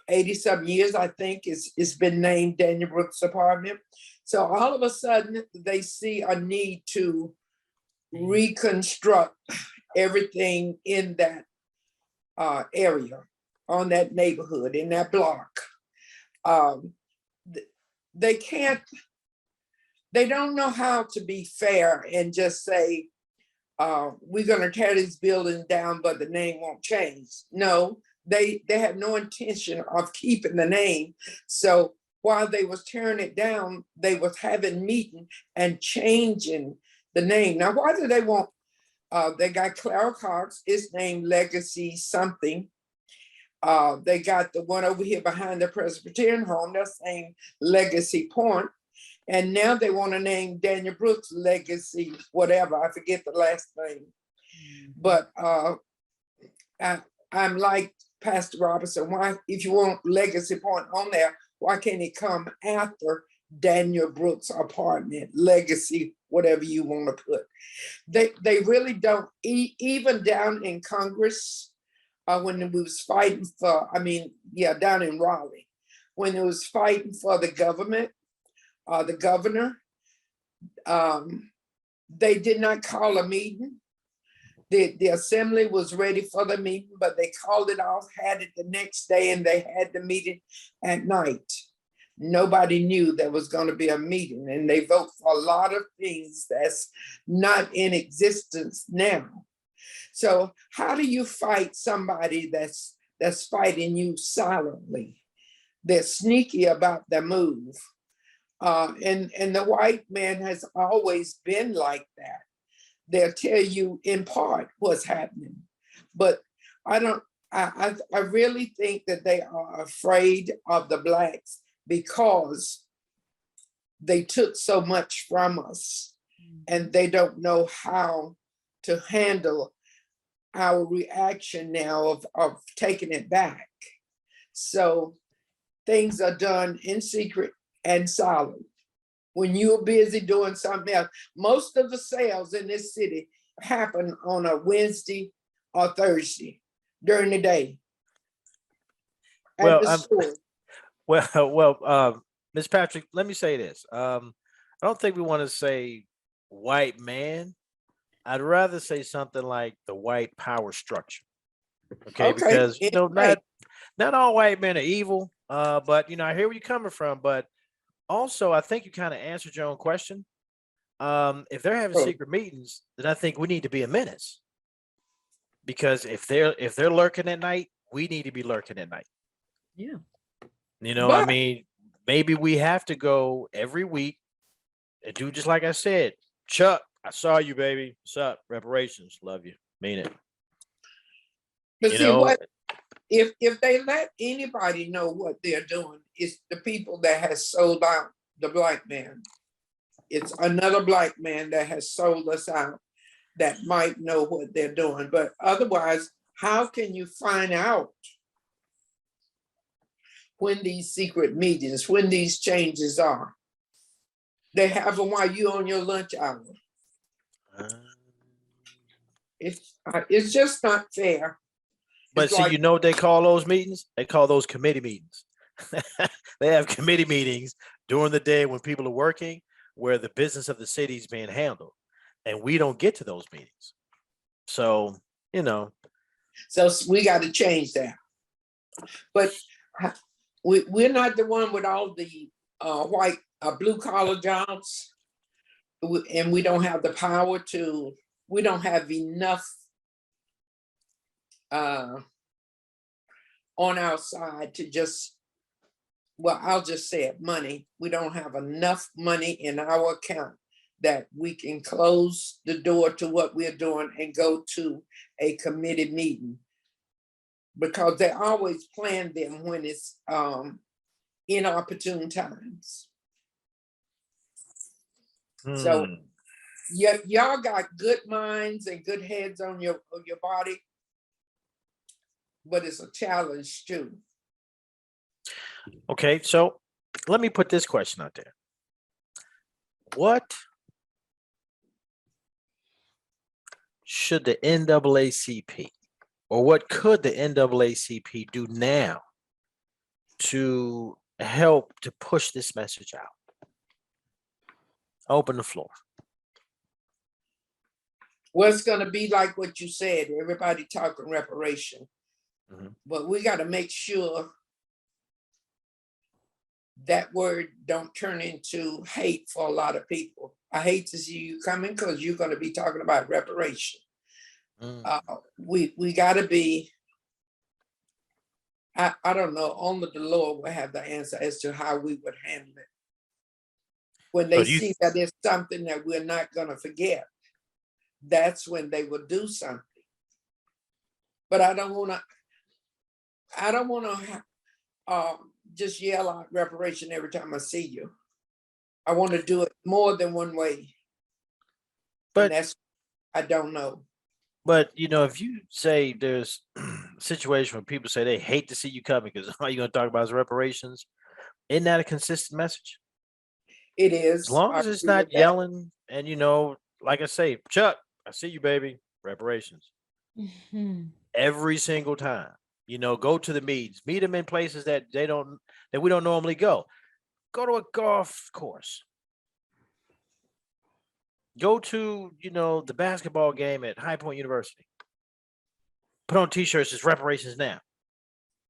80-some years, I think, it's been named Daniel Brook's apartment. So all of a sudden, they see a need to reconstruct everything in that area, on that neighborhood, in that block. They don't know how to be fair and just say, we're going to tear this building down, but the name won't change. No, they had no intention of keeping the name. So while they was tearing it down, they was having meeting and changing the name. Now, why do they want, they got Clara Cox, it's named Legacy something. They got the one over here behind the Presbyterian home, that's named Legacy Point. And now they want to name Daniel Brooks Legacy, whatever, I forget the last name. But I'm like Pastor Robertson, why, if you want Legacy Point on there, why can't it come after Daniel Brooks apartment, Legacy, whatever you want to put? They really don't, even down in Congress, when we was fighting for, down in Raleigh, when it was fighting for the government, the governor, they did not call a meeting. The assembly was ready for the meeting, but they called it off, had it the next day, and they had the meeting at night. Nobody knew there was going to be a meeting, and they vote for a lot of things that's not in existence now. So how do you fight somebody that's fighting you silently? They're sneaky about their move. And the white man has always been like that. They'll tell you in part what's happening, but I don't. I really think that they are afraid of the blacks because they took so much from us, and they don't know how to handle our reaction now of taking it back. So things are done in secret and silent. When you're busy doing something else, most of the sales in this city happen on a Wednesday or Thursday during the day at Well, the store. Miss Patrick, let me say this. I don't think we want to say white man. I'd rather say something like the white power structure. Okay, Okay, because right. not all white men are evil. But I hear where you're coming from. But also, I think you kind of answered your own question. If they're having Oh. secret meetings, then I think we need to be a menace. Because if they're lurking at night, we need to be lurking at night. Yeah. I But mean, maybe we have to go every week and do just like I said. Chuck, I saw you, baby. What's up? Reparations. Love you. Mean it. but You see know, what if they let anybody know what they're doing, it's the people that has sold out the black man. It's another black man that has sold us out that might know what they're doing. But otherwise, how can you find out when these secret meetings, when these changes are? They have them while you on your lunch hour. It's just not fair. but It's see, like, what they call those meetings? They call those committee meetings. They have committee meetings during the day when people are working, where the business of the city is being handled, and we don't get to those meetings. So, so we got to change that. But we're not the one with all the white blue collar jobs, and we don't have the power to. We don't have enough on our side to just. Well, I'll just say it, money. We don't have enough money in our account that we can close the door to what we're doing and go to a committee meeting, because they always plan them when it's inopportune times. So y'all got good minds and good heads on your body, but it's a challenge too. Okay, so let me put this question out there. What should the NAACP, or what could the NAACP do now to help to push this message out? Open the floor. Well, it's going to be like what you said, everybody talking reparation. But we got to make sure that word don't turn into hate for a lot of people. I hate to see you coming because you're going to be talking about reparation. We got to be, I don't know, only the Lord will have the answer as to how we would handle it. When they see that it's something that we're not going to forget, that's when they will do something. But I don't want to just yell out reparation every time I see you. I want to do it more than one way. But I don't know. But if you say there's a situation where people say they hate to see you coming because all you're going to talk about is reparations, isn't that a consistent message? It is. As long as it's not yelling and, like I say, Chuck, I see you, baby, reparations. Every single time, go to the meetings, meet them in places that we don't normally go. Go to a golf course. Go to, the basketball game at High Point University. Put on t-shirts, it's reparations now.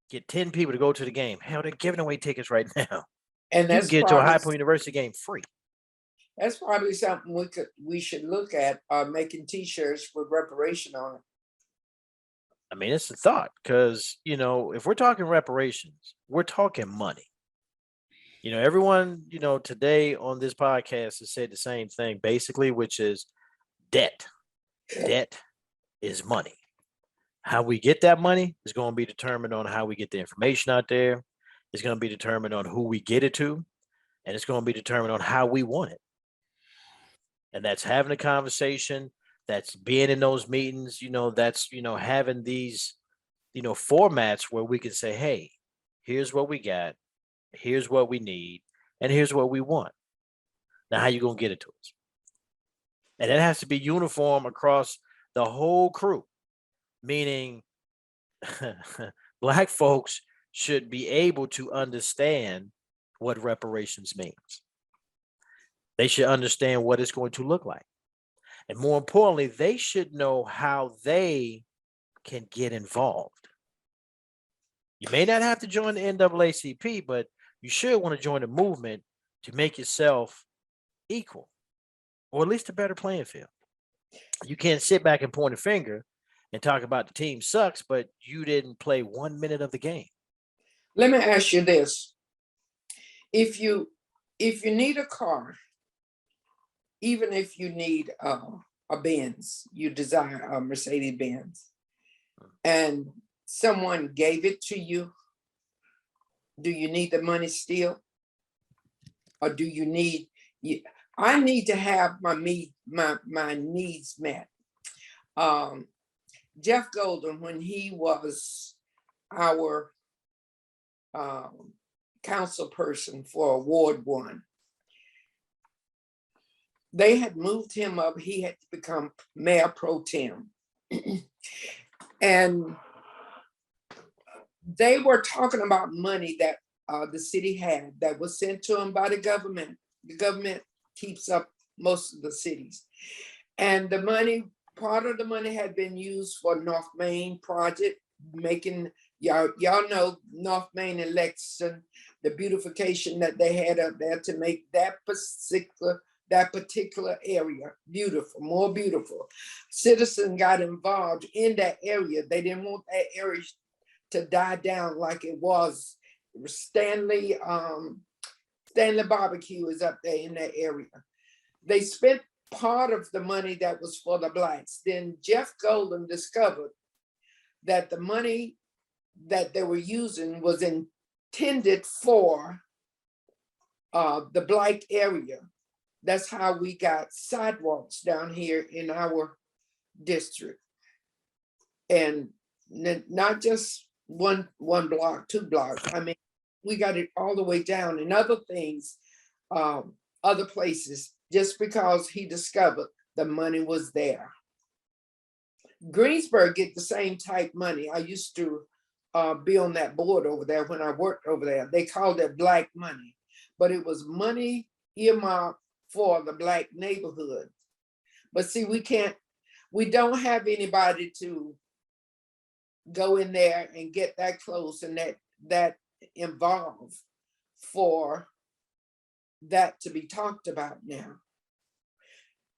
Get 10 people to go to the game. Hell, they're giving away tickets right now. And you can get to a High Point University game free. That's probably something we should look at, making t-shirts with reparation on it. I mean, it's a thought because, if we're talking reparations, we're talking money. Everyone, today on this podcast has said the same thing basically, which is debt. Debt is money. How we get that money is going to be determined on how we get the information out there. It's going to be determined on who we get it to, and it's going to be determined on how we want it. And that's having a conversation, that's being in those meetings, that's, having these, formats where we can say, hey, here's what we got, here's what we need, and here's what we want. Now, how you going to get it to us? And it has to be uniform across the whole crew, meaning Black folks should be able to understand what reparations means. They should understand what it's going to look like. And more importantly, they should know how they can get involved. You may not have to join the NAACP, but you should want to join the movement to make yourself equal, or at least a better playing field. You can't sit back and point a finger and talk about the team sucks, but you didn't play 1 minute of the game. Let me ask you this. If you need a car, even if you need a Benz, you desire a Mercedes Benz, and someone gave it to you, do you need the money still? Or do you need, I need to have my needs met. Jeff Golden, when he was our council person for Ward 1, they had moved him up. He had become mayor pro tem. And they were talking about money that the city had that was sent to them by the government. The government keeps up most of the cities. And the money, part of the money had been used for North Main project, making, y'all know North Main and Lexington, the beautification that they had up there to make that particular area beautiful, more beautiful. Citizens got involved in that area. They didn't want that area to die down like it was. Stanley Barbecue is up there in that area. They spent part of the money that was for the Blacks. Then Jeff Golden discovered that the money that they were using was intended for the Black area. That's how we got sidewalks down here in our district. And not just one block, 2 blocks. I mean, we got it all the way down and other things, other places, just because he discovered the money was there. Greensburg get the same type money. I used to be on that board over there when I worked over there. They called it Black money, but it was money earmarked for the Black neighborhood. But see, we don't have anybody to go in there and get that close and that involved for that to be talked about now.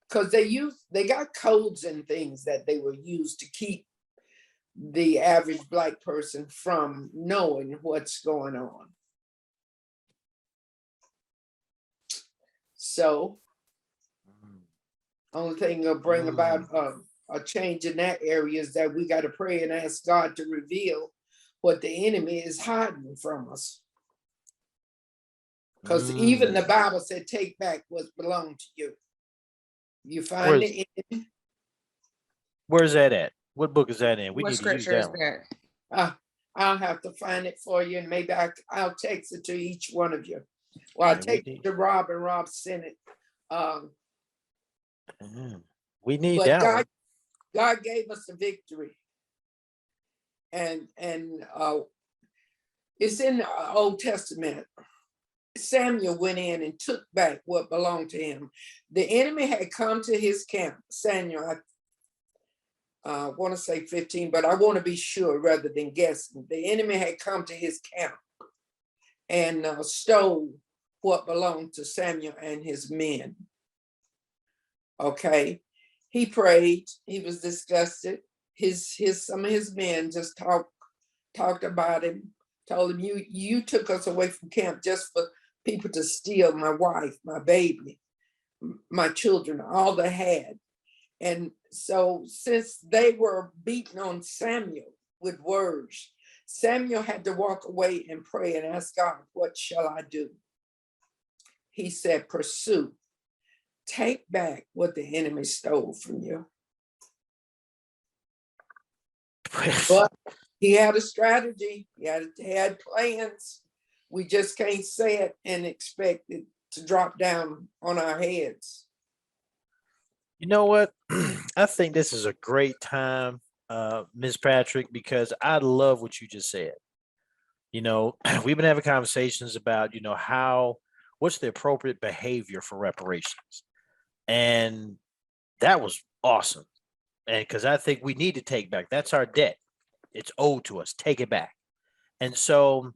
Because they got codes and things that they will use to keep the average Black person from knowing what's going on. So, only thing that'll bring about a change in that area is that we got to pray and ask God to reveal what the enemy is hiding from us. Because even the Bible said, take back what belonged to you. You find it in. Where's that at? What book is that in? We What need to use scripture is that one. that? I'll have to find it for you, and maybe I'll text it to each one of you. Well, I'll text it to Rob, and Rob sent it. We need but that one. God gave us the victory. And it's in the Old Testament. Samuel went in and took back what belonged to him. The enemy had come to his camp. Samuel, I want to say 15, but I want to be sure rather than guessing. The enemy had come to his camp and stole what belonged to Samuel and his men. Okay, he prayed. He was disgusted. Some of his men just talked about him. Told him, you took us away from camp just people to steal my wife, my baby, my children, all they had. And so since they were beating on Samuel with words, Samuel had to walk away and pray and ask God, what shall I do? He said, pursue, take back what the enemy stole from you. But he had a strategy. He had plans. We just can't say it and expect it to drop down on our heads. You know what? I think this is a great time, Ms. Patrick, because I love what you just said. You know, we've been having conversations about, you know, what's the appropriate behavior for reparations. And that was awesome. And because I think we need to take back, that's our debt. It's owed to us. Take it back. And so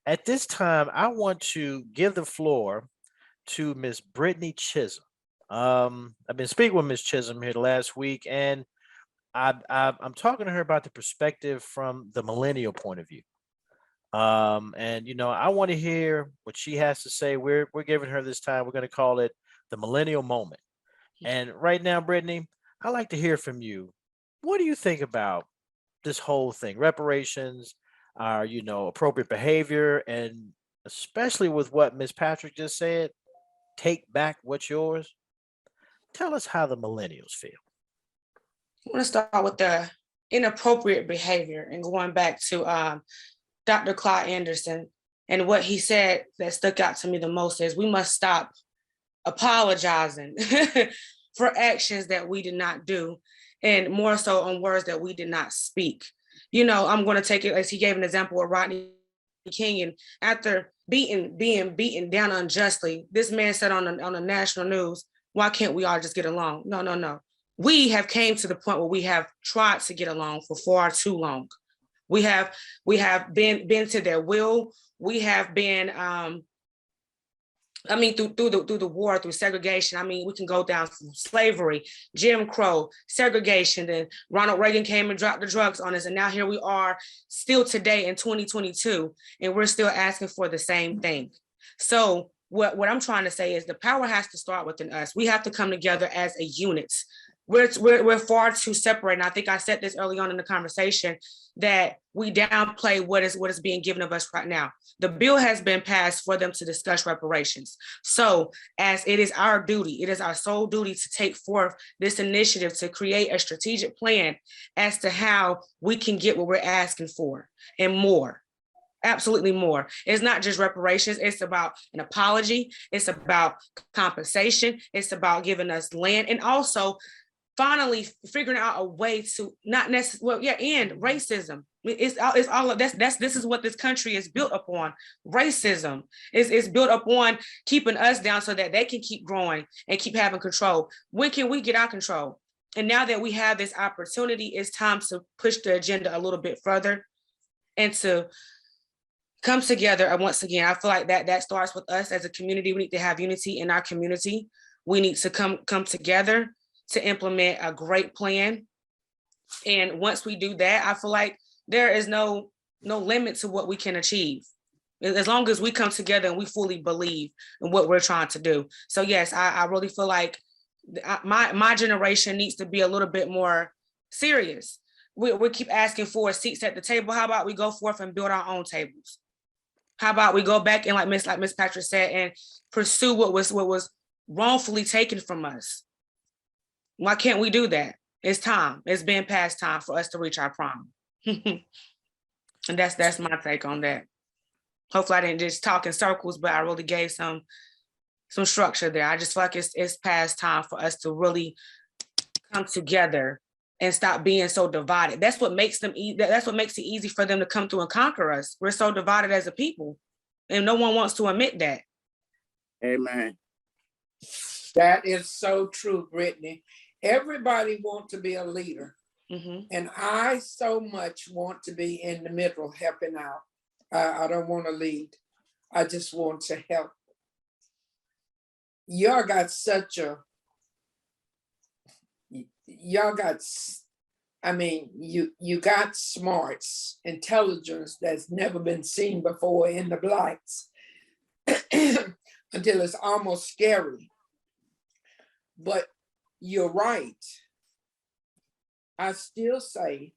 at this time, I want to give the floor to Miss Brittany Chisholm. I've been speaking with Miss Chisholm here the last week, and I'm talking to her about the perspective from the millennial point of view. And you know, I want to hear what she has to say. We're giving her this time. We're going to call it the millennial moment. And right now, Brittany, I'd like to hear from you. What do you think about this whole thing? Reparations, you know, appropriate behavior, and especially with what Miss Patrick just said, take back what's yours. Tell us how the millennials feel. I want to start with the inappropriate behavior and going back to Dr. Clyde Anderson, and what he said that stuck out to me the most is we must stop apologizing for actions that we did not do, and more so on words that we did not speak. You know, I'm going to take it as he gave an example of Rodney King, and after being beaten down unjustly, this man said on the national news, why can't we all just get along? No. We have came to the point where we have tried to get along for far too long. We have been to their will. We have been, through the war, through segregation. I mean, we can go down from slavery, Jim Crow, segregation. Then Ronald Reagan came and dropped the drugs on us, and now here we are, still today in 2022, and we're still asking for the same thing. So what I'm trying to say is the power has to start within us. We have to come together as a unit. We're far too separate. And I think I said this early on in the conversation that we downplay what is being given of us right now. The bill has been passed for them to discuss reparations. So as it is our duty, it is our sole duty to take forth this initiative to create a strategic plan as to how we can get what we're asking for and more. Absolutely more. It's not just reparations. It's about an apology. It's about compensation. It's about giving us land, and also finally figuring out a way to not necessarily, and racism. It's all of this is what this country is built upon. Racism is built upon keeping us down so that they can keep growing and keep having control. When can we get our control? And now that we have this opportunity, it's time to push the agenda a little bit further and to come together. And once again, I feel like that starts with us as a community. We need to have unity in our community. We need to come together to implement a great plan. And once we do that, I feel like there is no limit to what we can achieve, as long as we come together and we fully believe in what we're trying to do. So yes, I really feel like my generation needs to be a little bit more serious. We keep asking for seats at the table. How about we go forth and build our own tables? How about we go back and like Miss Patrick said, and pursue what was wrongfully taken from us? Why can't we do that? It's time. It's been past time for us to reach our prime. And that's my take on that. Hopefully I didn't just talk in circles, but I really gave some structure there. I just feel like it's past time for us to really come together and stop being so divided. That's what makes that's what makes it easy for them to come through and conquer us. We're so divided as a people, and no one wants to admit that. Amen. That is so true, Brittany. Everybody wants to be a leader. Mm-hmm. And I so much want to be in the middle, helping out. I don't want to lead. I just want to help. Y'all got you got smarts, intelligence that's never been seen before in the blacks. until it's almost scary. But you're right. I still say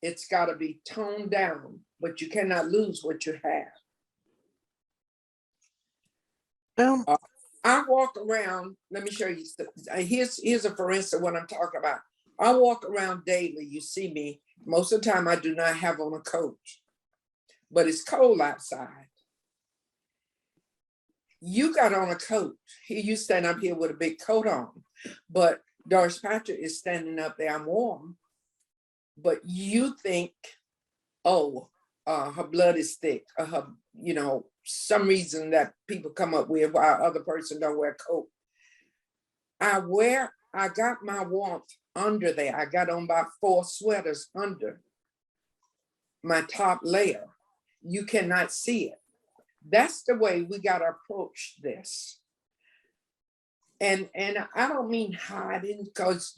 it's got to be toned down, but you cannot lose what you have. I walk around, let me show you, here's a for instance what I'm talking about. I walk around daily, you see me, most of the time I do not have on a coat, but it's cold outside. You got on a coat, here you stand up here with a big coat on, but Doris Patrick is standing up there, I'm warm, but you think, oh, her blood is thick, or her, some reason that people come up with why other person don't wear a coat. I got my warmth under there. I got on about 4 sweaters under my top layer. You cannot see it. That's the way we got to approach this. And I don't mean hiding, because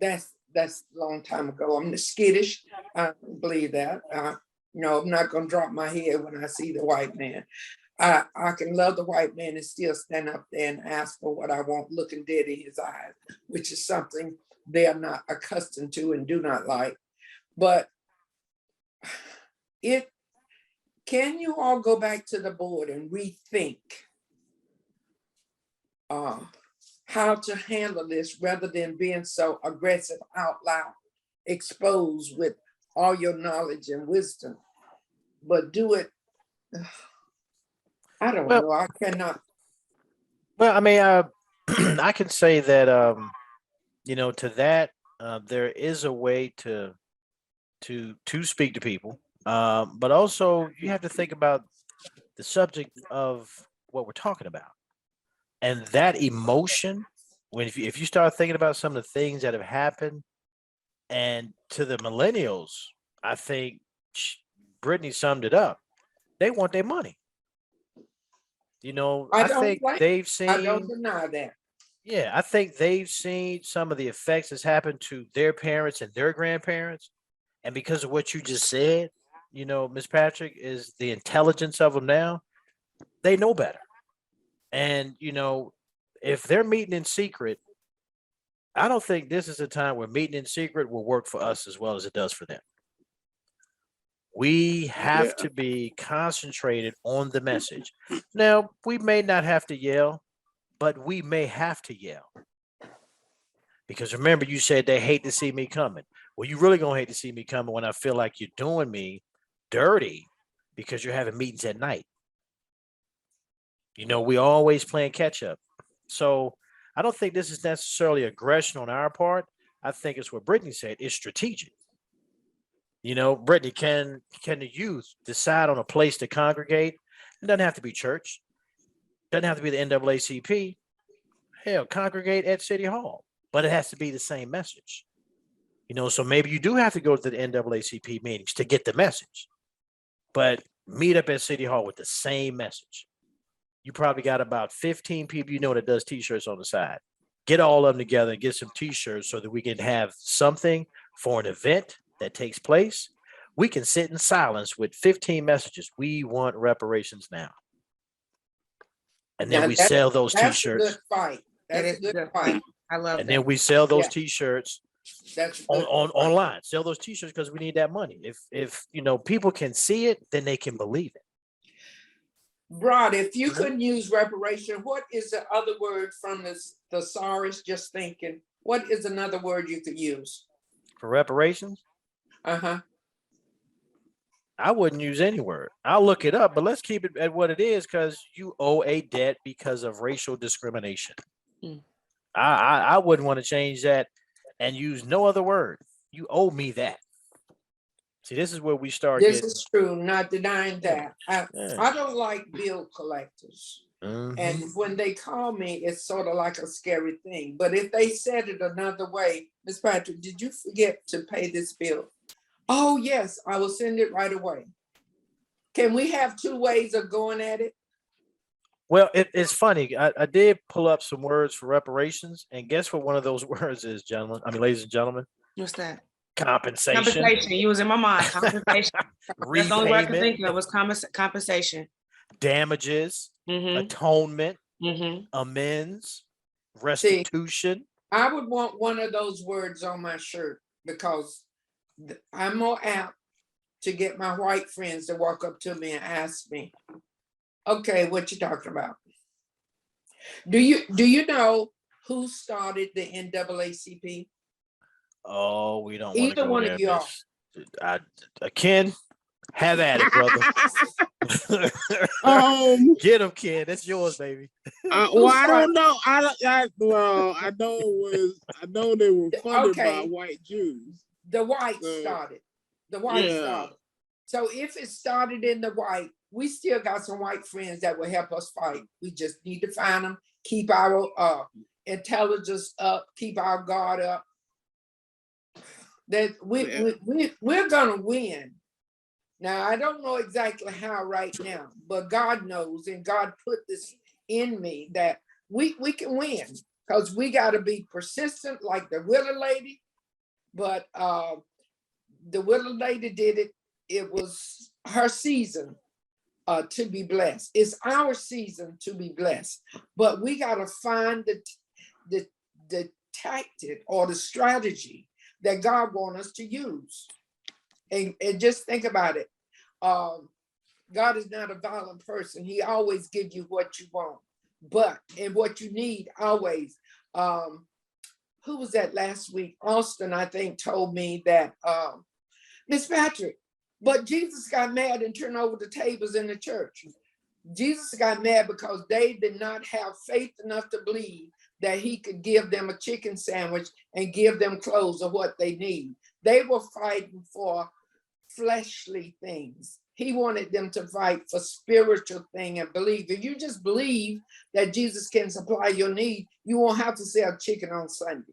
that's a long time ago. I'm skittish. I don't believe that. I'm not gonna drop my head when I see the white man. I can love the white man and still stand up there and ask for what I want, looking dead in his eyes, which is something they are not accustomed to and do not like. But can you all go back to the board and rethink how to handle this rather than being so aggressive out loud, exposed with all your knowledge and wisdom, but do it. I don't know. I cannot. Well, I mean, I can say that, to that, there is a way to speak to people, but also you have to think about the subject of what we're talking about, and that emotion. If you start thinking about some of the things that have happened, and to the millennials, I think Brittany summed it up. They want their money. I think they've seen. I don't deny that. Yeah, I think they've seen some of the effects that's happened to their parents and their grandparents, and because of what you just said, Miss Patrick, is the intelligence of them now. They know better, and if they're meeting in secret, I don't think this is a time where meeting in secret will work for us as well as it does for them. We have to be concentrated on the message. Now, we may not have to yell, but we may have to yell. Because remember, you said they hate to see me coming. Well, you really gonna hate to see me coming when I feel like you're doing me dirty because you're having meetings at night. We always playing catch up. So I don't think this is necessarily aggression on our part. I think it's what Brittany said. It's strategic. Brittany, can the youth decide on a place to congregate? It doesn't have to be church. It doesn't have to be the NAACP. Hell, congregate at City Hall. But it has to be the same message. So maybe you do have to go to the NAACP meetings to get the message. But meet up at City Hall with the same message. You probably got about 15 people that does T-shirts on the side. Get all of them together and get some T-shirts so that we can have something for an event that takes place. We can sit in silence with 15 messages. We want reparations now. And then we sell those T-shirts. That's a good fight. That's a good fight. I love that. And then we sell those T-shirts That's online. Sell those T-shirts because we need that money. If people can see it, then they can believe it. Rod, if you couldn't use reparation, what is the other word from the thesaurus? Just thinking, what is another word you could use for reparations? I wouldn't use any word. I'll look it up, but let's keep it at what it is, because you owe a debt because of racial discrimination. I wouldn't want to change that and use no other word. You owe me that. See, this is where we start. This is true, not denying that. I don't like bill collectors. Mm-hmm. And when they call me, it's sort of like a scary thing. But if they said it another way, Ms. Patrick, did you forget to pay this bill? Oh, yes, I will send it right away. Can we have 2 ways of going at it? Well, it's funny. I did pull up some words for reparations, and guess what one of those words is, ladies and gentlemen? What's that? Compensation. Compensation. You was in my mind. Compensation. That's the only word I could think of was compensation. damages, Mm-hmm. atonement, Mm-hmm. amends, restitution. I would want one of those words on my shirt because I'm more apt to get my white friends to walk up to me and ask me, okay, what you talking about? Do you know who started the NAACP? Oh, we don't want to Either go one there, of y'all. Miss. Ken, have at it, brother. Um, Get him, Ken. That's yours, baby. well, I don't know. I know they were funded by Okay. white Jews. The white So, started. The white yeah. started. So if it started in the white, we still got some white friends that will help us fight. We just need to find them, keep our intelligence up, keep our guard up. That we're gonna win. Now I don't know exactly how right now, but God knows, and God put this in me that we can win because we got to be persistent, like the Willow Lady. But the Willow Lady did it. It was her season to be blessed. It's our season to be blessed. But we got to find the tactic or the strategy that God wants us to use. And just think about it. God is not a violent person. He always gives you what you want, and what you need always. Who was that last week? Austin, I think, told me that Miss Patrick, but Jesus got mad and turned over the tables in the church. Jesus got mad because they did not have faith enough to believe that he could give them a chicken sandwich and give them clothes or what they need. They were fighting for fleshly things. He wanted them to fight for spiritual thing and believe. If you just believe that Jesus can supply your need, you won't have to sell chicken on Sunday.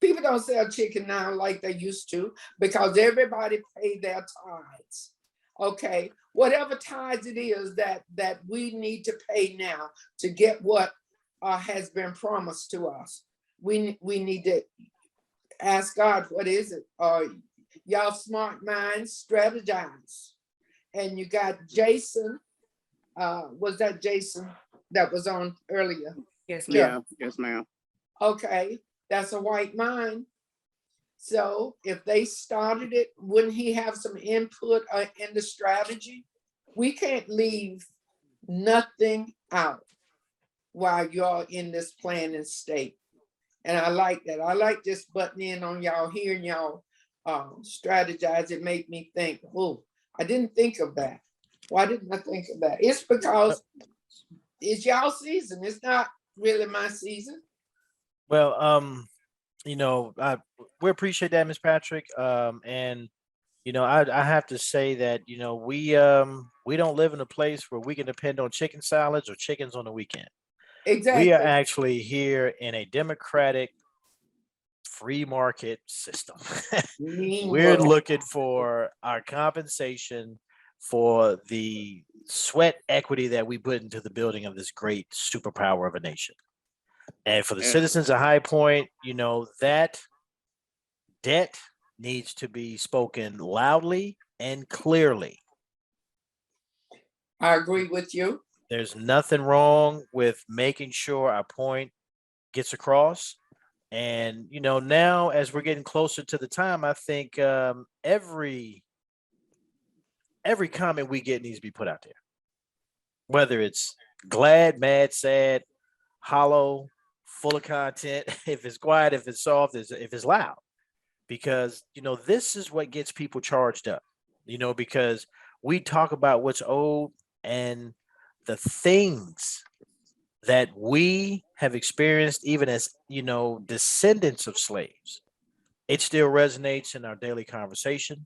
People don't sell chicken now like they used to because everybody pay their tithes. Okay, whatever tithes it is that we need to pay now to get what has been promised to us. We need to ask God, what is it? Y'all smart minds, strategize. And you got Jason. Was that Jason that was on earlier? Yes, Yeah. ma'am. Yes, ma'am. Okay, that's a white mind. So if they started it, wouldn't he have some input in the strategy? We can't leave nothing out while y'all in this planning state. And I like that. I like just butting in on y'all, hearing y'all strategize. It made me think, oh, I didn't think of that. Why didn't I think of that? It's because it's y'all season. It's not really my season. Well, we appreciate that, Miss Patrick. And I have to say that we don't live in a place where we can depend on chicken salads or chickens on the weekend. Exactly. We are actually here in a democratic free market system. We're looking for our compensation for the sweat equity that we put into the building of this great superpower of a nation. And for the citizens of High Point, that debt needs to be spoken loudly and clearly. I agree with you. There's nothing wrong with making sure our point gets across. And, now as we're getting closer to the time, I think every comment we get needs to be put out there. Whether it's glad, mad, sad, hollow, full of content, if it's quiet, if it's soft, if it's loud. Because, this is what gets people charged up, because we talk about what's old and the things that we have experienced, even as, descendants of slaves. It still resonates in our daily conversation.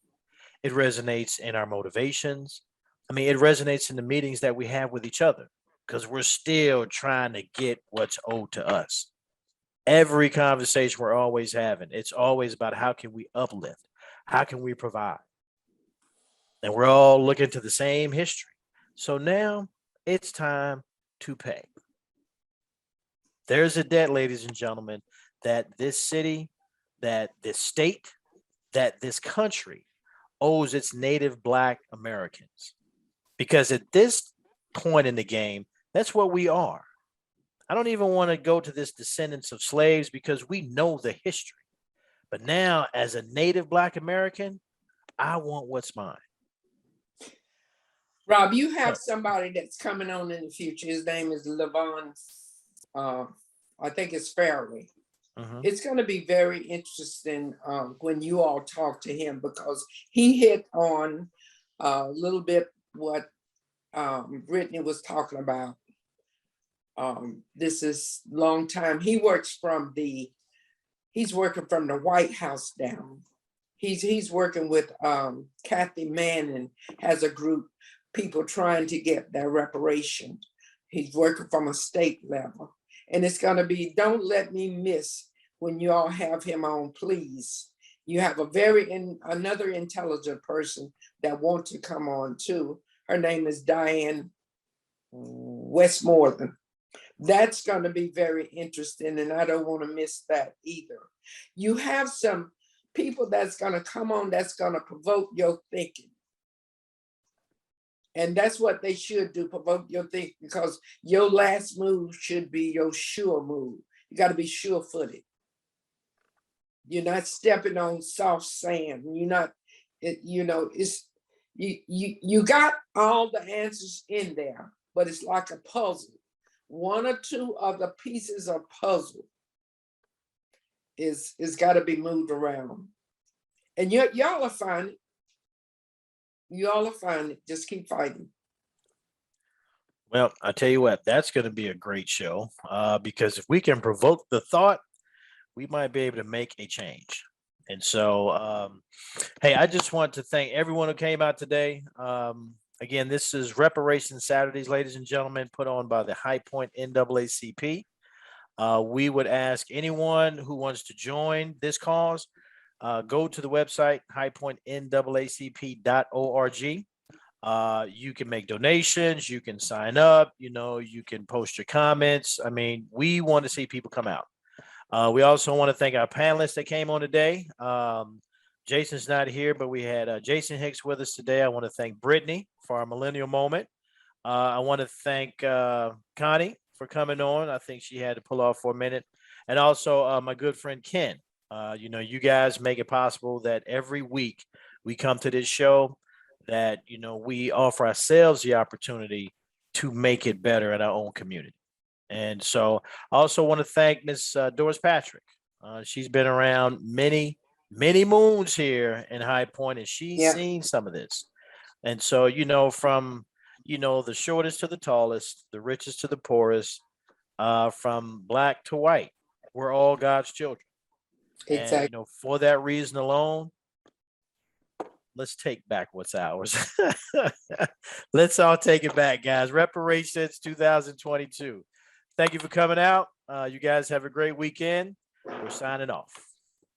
It resonates in our motivations. I mean, it resonates in the meetings that we have with each other because we're still trying to get what's owed to us. Every conversation we're always having, it's always about how can we uplift? How can we provide? And we're all looking to the same history. So now it's time to pay. There's a debt, ladies and gentlemen, that this city, that this state, that this country owes its native Black Americans. Because at this point in the game. That's what we are. I don't even want to go to this descendants of slaves because we know the history. But now, as a native Black American, I want what's mine. Rob, you have somebody that's coming on in the future. His name is Levon, I think it's Fairley. It's going to be very interesting when you all talk to him, because he hit on a little bit what Brittany was talking about. This is long time. He's working from the White House down. He's working with Kathy Manning, has a group, people trying to get their reparations. He's working from a state level. And it's gonna be, don't let me miss when you all have him on, please. You have another intelligent person that wants to come on too. Her name is Diane Westmoreland. That's going to be very interesting, and I don't want to miss that either. You have some people that's going to come on that's going to provoke your thinking. And that's what they should do, provoke your thinking, because your last move should be your sure move. You got to be sure-footed. You're not stepping on soft sand. You're not, you got all the answers in there, but it's like a puzzle. One or two of the pieces of puzzle is got to be moved around. And y'all will find it. Y'all will find it. Just keep fighting. Well, I tell you what, that's going to be a great show because if we can provoke the thought, we might be able to make a change. And so, hey, I just want to thank everyone who came out today. Again, this is Reparations Saturdays, ladies and gentlemen, put on by the High Point NAACP. We would ask anyone who wants to join this cause, go to the website, highpointnaacp.org. You can make donations, you can sign up, you can post your comments. I mean, we want to see people come out. We also want to thank our panelists that came on today. Jason's not here, but we had Jason Hicks with us today. I want to thank Brittany for our millennial moment. I want to thank Connie for coming on. I think she had to pull off for a minute. And also my good friend Ken. You guys make it possible that every week we come to this show, that, we offer ourselves the opportunity to make it better in our own community. And so I also want to thank Miss Doris Patrick. She's been around many moons here in High Point, and she's seen some of this. And so, from, the shortest to the tallest, the richest to the poorest, from Black to white, we're all God's children. Exactly. And, for that reason alone, let's take back what's ours. Let's all take it back, guys. Reparations 2022. Thank you for coming out. You guys have a great weekend. We're signing off.